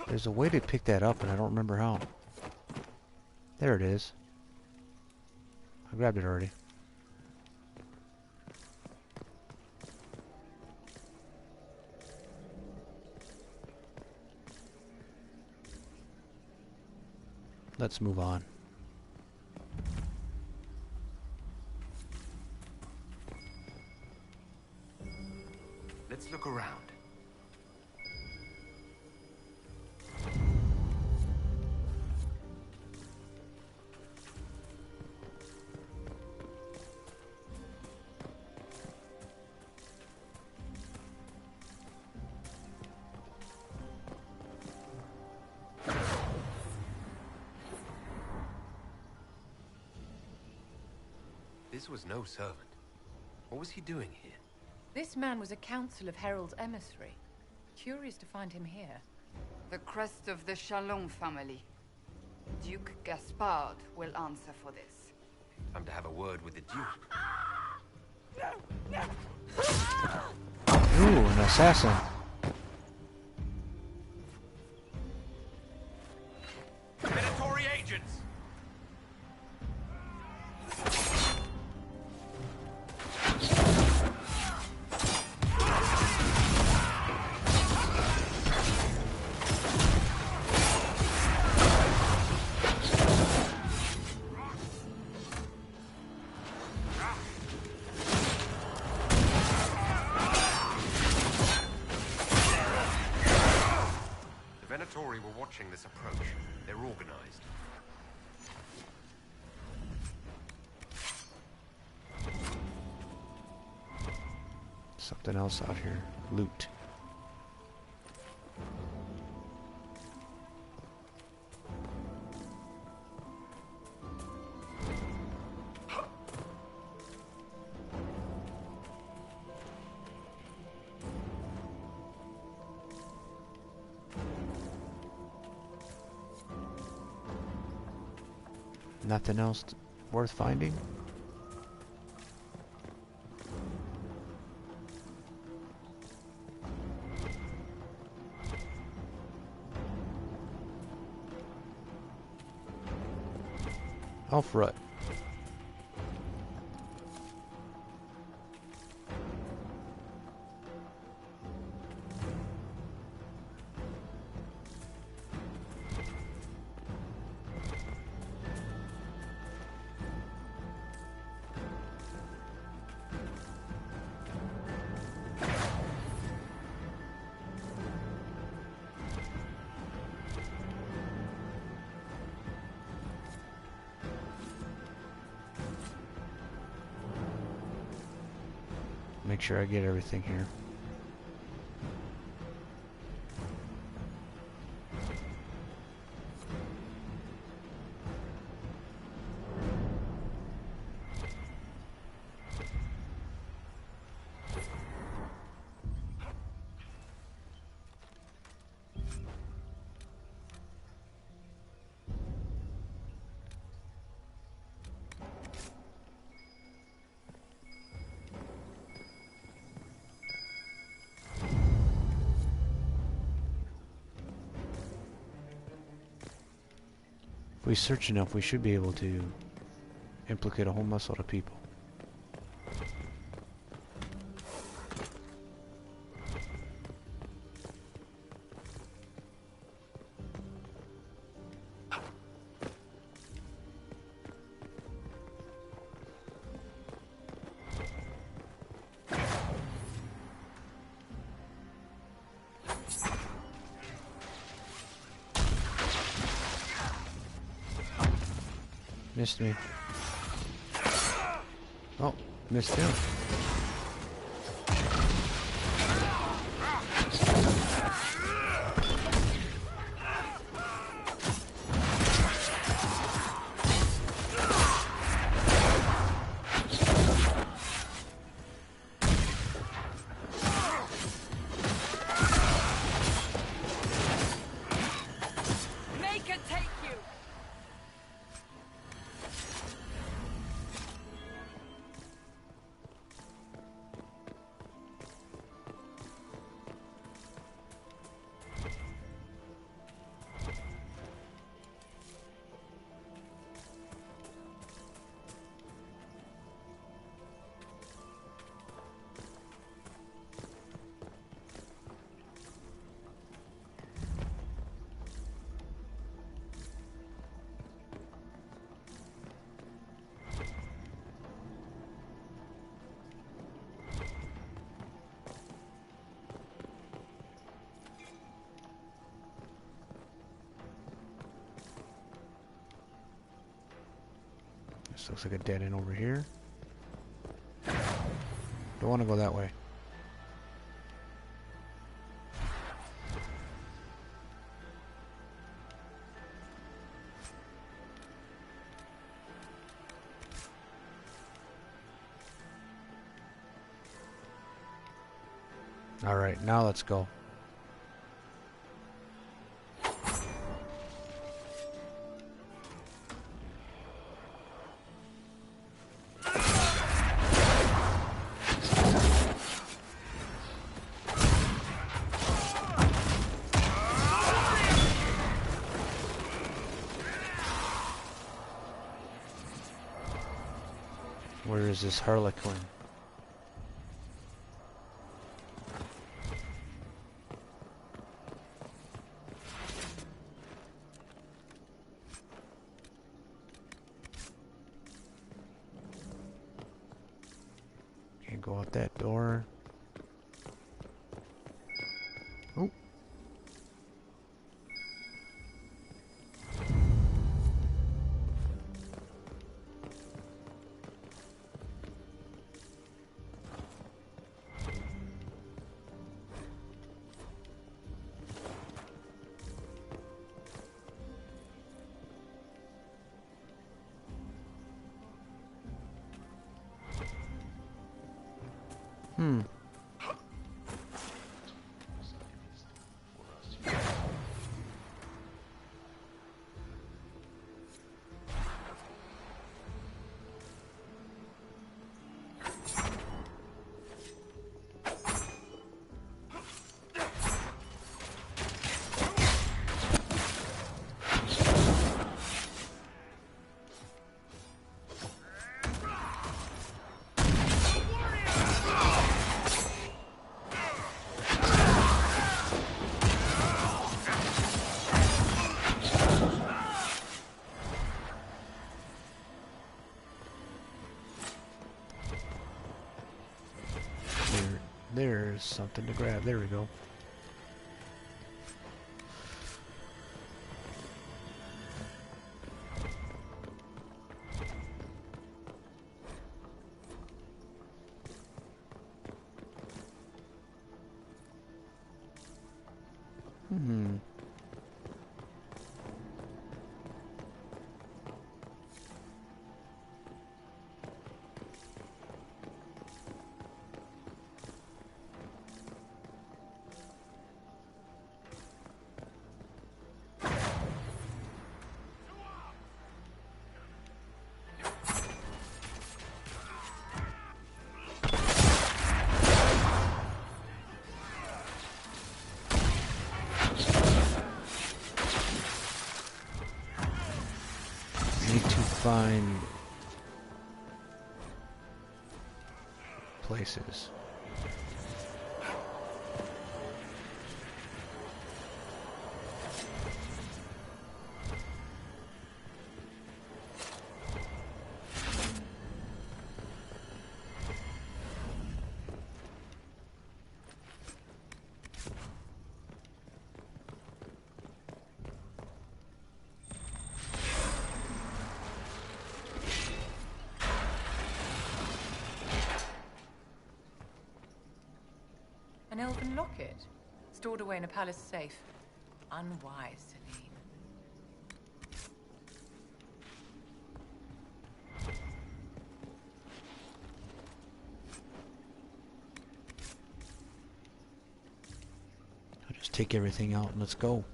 There's a way to pick that up, and I don't remember how. There it is. I grabbed it already. Let's move on. Let's look around. This was no servant. What was he doing here? This man was a council of Herald's emissary. Curious to find him here. The crest of the Chalon family. Duke Gaspard will answer for this. Time to have a word with the Duke. Ooh, an assassin. Predatory agents! This approach. They're organized. Something else out here. Loot. Nothing else worth finding? Alfred. make sure I get everything here. If we search enough, we should be able to implicate a whole muscle of people. Missed me. Oh, missed him. This looks like a dead end over here. Don't want to go that way. All right, now let's go. Where is this Harlequin? Can't go out that door. Oh. There's something to grab. There we go. Need to find places. An elven locket, stored away in a palace safe. Unwise, Celine. I'll just take everything out and let's go.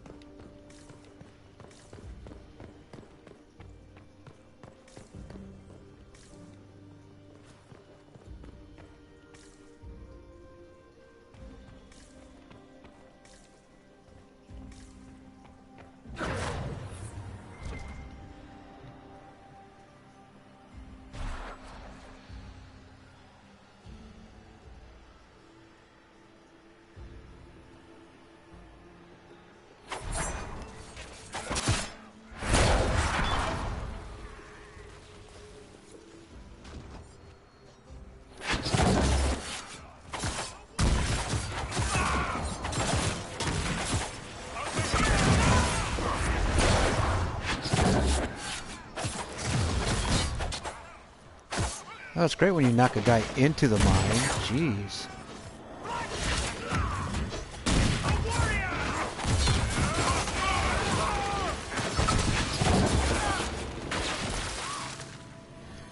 Oh, it's great when you knock a guy into the mine. Jeez.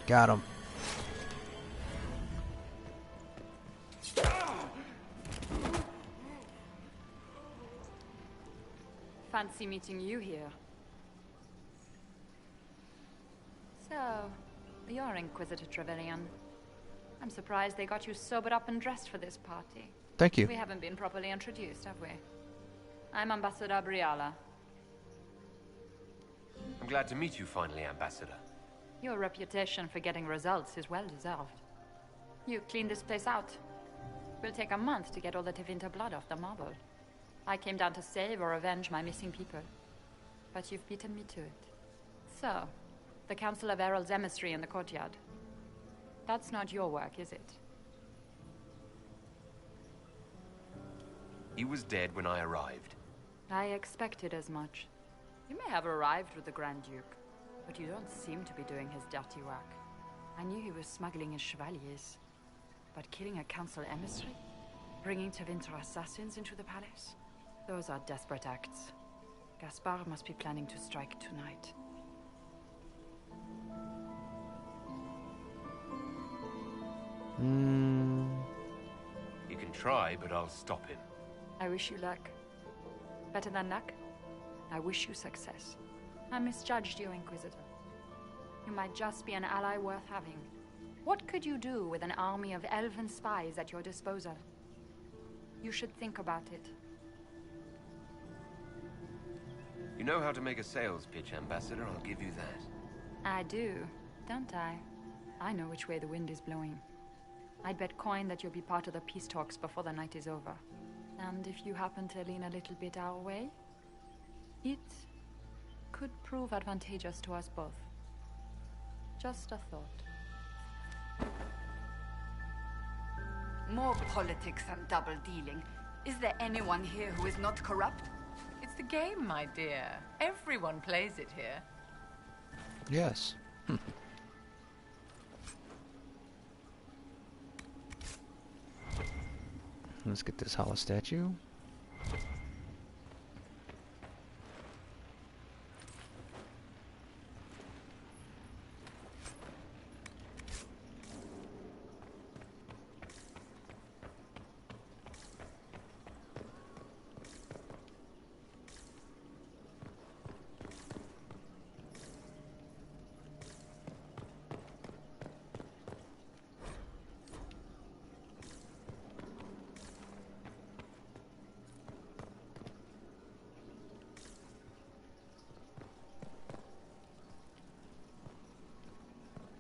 Got him. Fancy meeting you here. So, you're Inquisitor Trevelyan. I'm surprised they got you sobered up and dressed for this party. Thank you. We haven't been properly introduced, have we? I'm Ambassador Briala. I'm glad to meet you finally, Ambassador. Your reputation for getting results is well deserved. You cleaned this place out. Will take a month to get all the Tevinter blood off the marble. I came down to save or avenge my missing people. But you've beaten me to it. So, the Council of Herald's emissary in the courtyard. That's not your work, is it? He was dead when I arrived. I expected as much. You may have arrived with the Grand Duke, but you don't seem to be doing his dirty work. I knew he was smuggling his chevaliers. But killing a council emissary? Bringing Tevinter assassins into the palace? Those are desperate acts. Gaspard must be planning to strike tonight. You can try, but I'll stop him. I wish you luck. Better than luck? I wish you success. I misjudged you, Inquisitor. You might just be an ally worth having. What could you do with an army of elven spies at your disposal? You should think about it. You know how to make a sales pitch, Ambassador. I'll give you that. I do, don't I? I know which way the wind is blowing. I'd bet coin that you'll be part of the peace talks before the night is over. And if you happen to lean a little bit our way, it could prove advantageous to us both. Just a thought. More politics and double-dealing. Is there anyone here who is not corrupt? It's the game, my dear. Everyone plays it here. Yes. Let's get this hollow statue.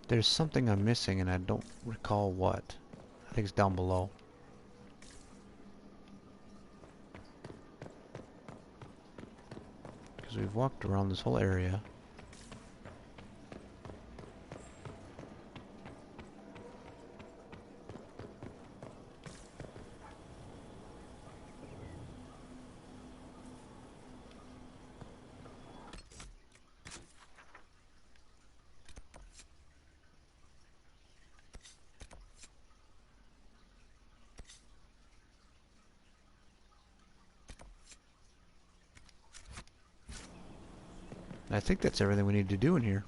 There's something I'm missing and I don't recall what. I think it's down below. Because we've walked around this whole area. I think that's everything we need to do in here.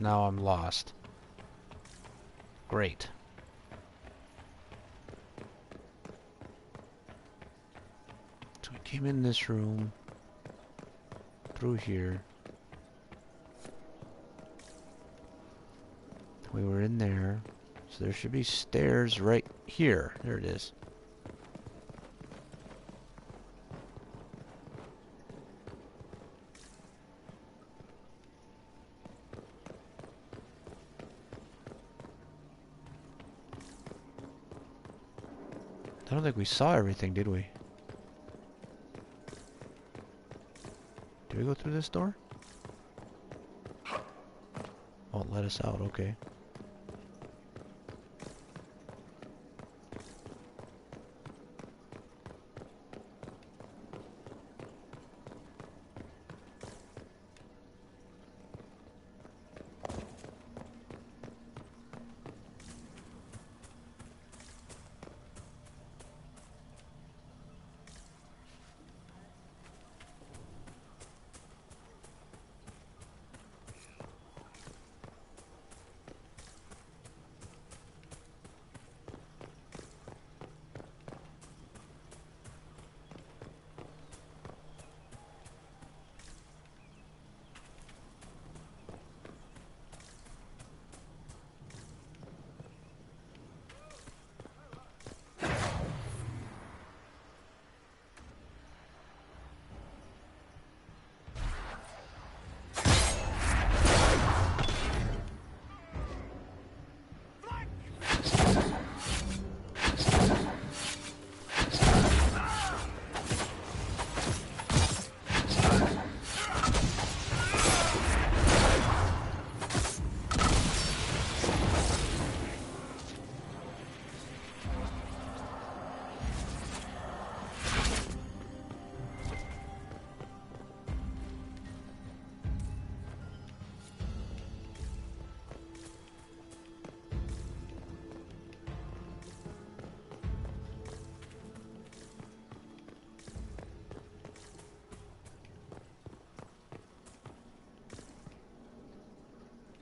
Now I'm lost. Great. So we came in this room, through here. We were in there, so there should be stairs right here. There it is. I don't think we saw everything, did we? Did we go through this door? Oh, it let us out, okay.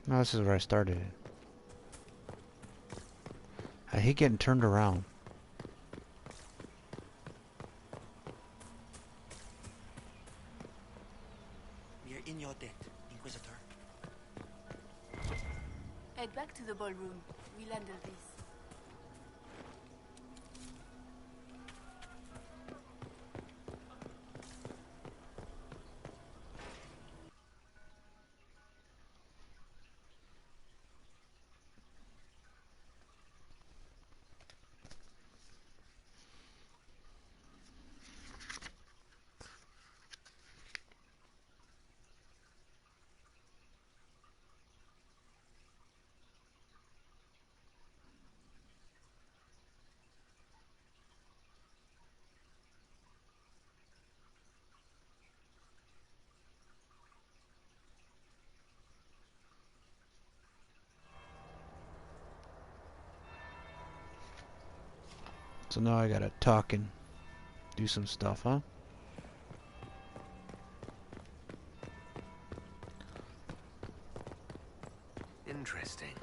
No, this is where I started. I hate getting turned around. We are in your debt, Inquisitor. Head back to the ballroom. We'll handle this. So now I gotta talk and do some stuff, huh? Interesting.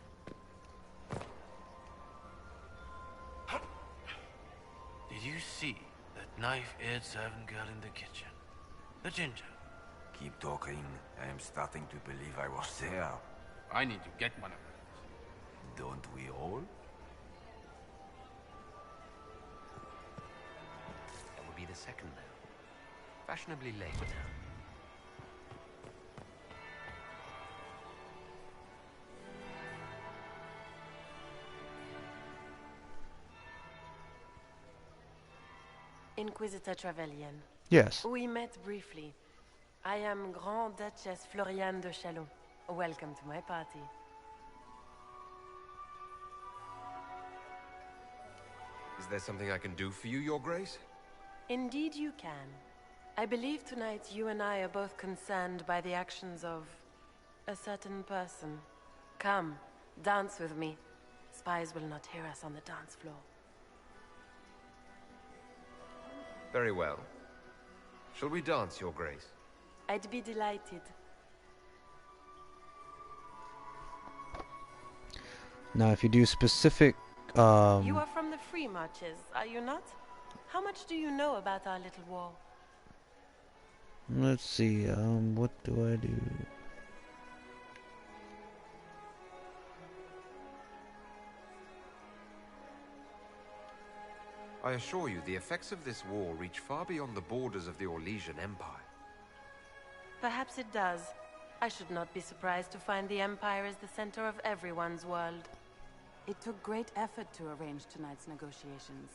Did you see that knife-eared servant girl in the kitchen? The ginger, keep talking. I am starting to believe I was there. I need to get one of those. Don't we all? That would be the second now. Fashionably late now. Inquisitor Trevelyan. Yes. We met briefly. I am Grand Duchess Floriane de Chalon. Welcome to my party. Is there something I can do for you, Your Grace? Indeed you can. I believe tonight you and I are both concerned by the actions of a certain person. Come, dance with me. Spies will not hear us on the dance floor. Very well. Shall we dance, Your Grace? I'd be delighted. Now, if you do specific, You are from the Free Marches, are you not? How much do you know about our little war? let's see, what do I do? I assure you, the effects of this war reach far beyond the borders of the Orlesian Empire. Perhaps it does. I should not be surprised to find the Empire is the center of everyone's world. It took great effort to arrange tonight's negotiations.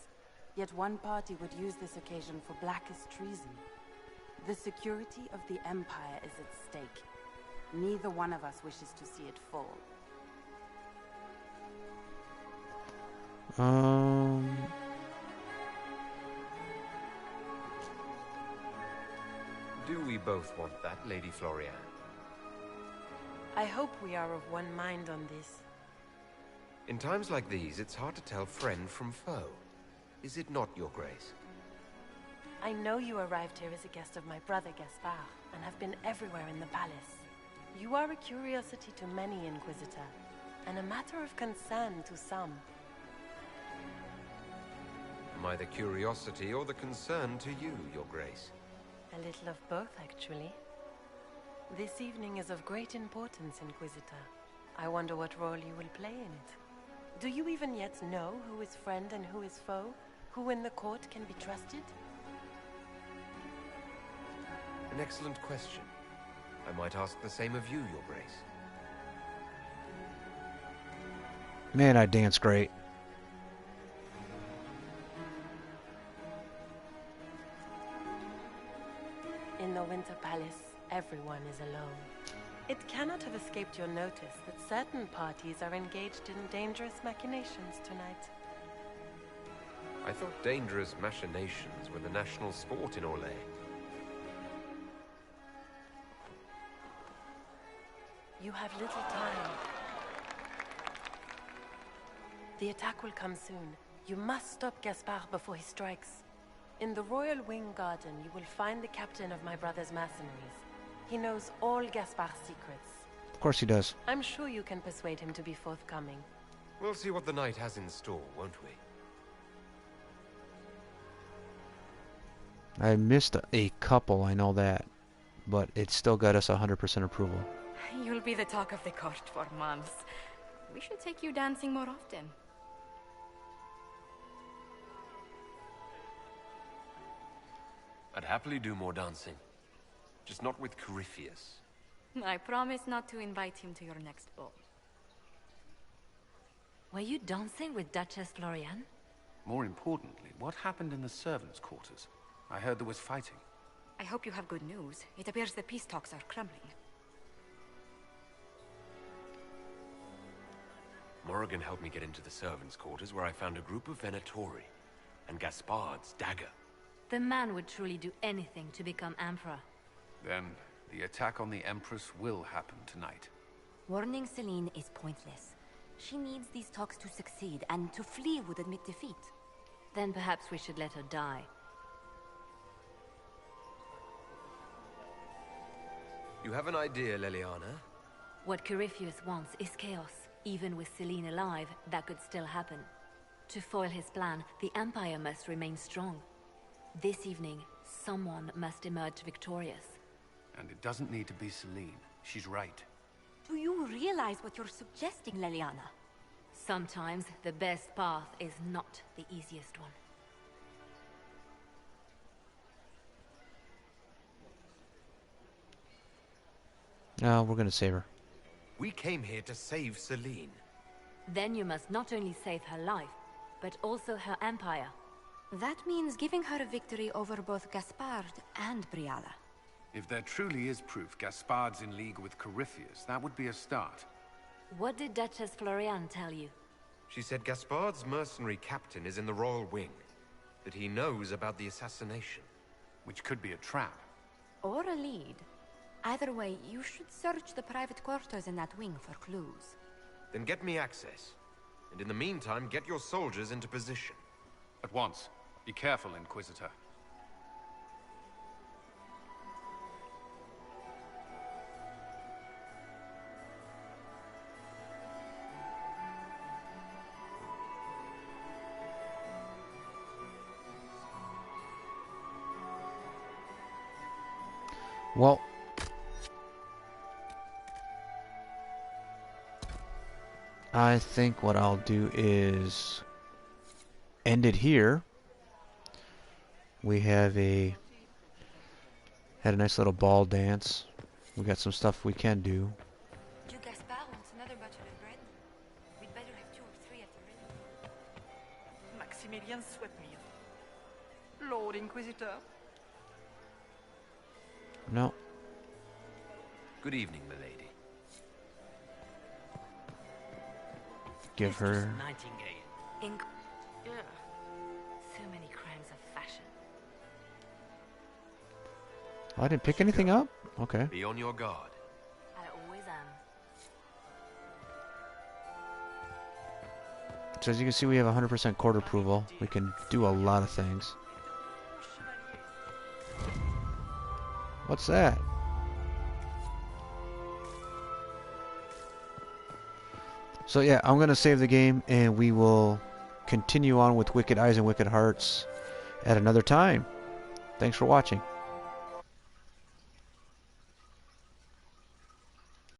Yet one party would use this occasion for blackest treason. The security of the Empire is at stake. Neither one of us wishes to see it fall. Do we both want that, Lady Floriane? I hope we are of one mind on this. In times like these, it's hard to tell friend from foe. Is it not, Your Grace? I know you arrived here as a guest of my brother Gaspard, and have been everywhere in the palace. You are a curiosity to many, Inquisitor, and a matter of concern to some. Am I the curiosity or the concern to you, Your Grace? A little of both, actually. This evening is of great importance, Inquisitor. I wonder what role you will play in it. Do you even yet know who is friend and who is foe? Who in the court can be trusted? An excellent question. I might ask the same of you, Your Grace. Man, I dance great. In the Winter Palace, everyone is alone. It cannot have escaped your notice that certain parties are engaged in dangerous machinations tonight. I thought dangerous machinations were the national sport in Orlais. You have little time. The attack will come soon. You must stop Gaspard before he strikes. In the Royal Wing Garden, you will find the captain of my brother's mercenaries. He knows all Gaspard's secrets. Of course he does. I'm sure you can persuade him to be forthcoming. We'll see what the night has in store, won't we? I missed a couple, I know that. But it still got us 100% approval. You'll be the talk of the court for months. We should take you dancing more often. I'd happily do more dancing. Just not with Corypheus. I promise not to invite him to your next ball. Were you dancing with Duchess Floriane? More importantly, what happened in the servants' quarters? I heard there was fighting. I hope you have good news. It appears the peace talks are crumbling. Morrigan helped me get into the servants' quarters where I found a group of Venatori and Gaspard's dagger. The man would truly do anything to become Emperor. Then, the attack on the Empress will happen tonight. Warning Celine is pointless. She needs these talks to succeed, and to flee would admit defeat. Then perhaps we should let her die. You have an idea, Leliana? What Corypheus wants is chaos. Even with Celine alive, that could still happen. To foil his plan, the Empire must remain strong. This evening, someone must emerge victorious. And it doesn't need to be Celine. She's right. Do you realize what you're suggesting, Leliana? Sometimes the best path is not the easiest one. No, we're gonna save her. We came here to save Celine. Then you must not only save her life, but also her empire. That means giving her a victory over both Gaspard and Briala. If there truly is proof Gaspard's in league with Corypheus, that would be a start. What did Duchess Floriane tell you? She said Gaspard's mercenary captain is in the royal wing. That he knows about the assassination. Which could be a trap. Or a lead. Either way, you should search the private quarters in that wing for clues. Then get me access. And in the meantime, get your soldiers into position. At once. Be careful, Inquisitor. Well, I think what I'll do is end it here. We had a nice little ball dance. We got some stuff we can do. Do Gaspard wants another bottle of bread? We'd better have 2 or 3 at the ready. Maximilian Sweatmeal. Lord Inquisitor. No. Good evening, milady. Give her. Nightingale. Ugh. So many crimes of fashion. Oh, I didn't pick anything up? Okay. Be on your guard. I always am. So as you can see, we have 100% court approval. We can do a lot of things. What's that? So yeah, I'm going to save the game, and we will continue on with Wicked Eyes and Wicked Hearts at another time. Thanks for watching.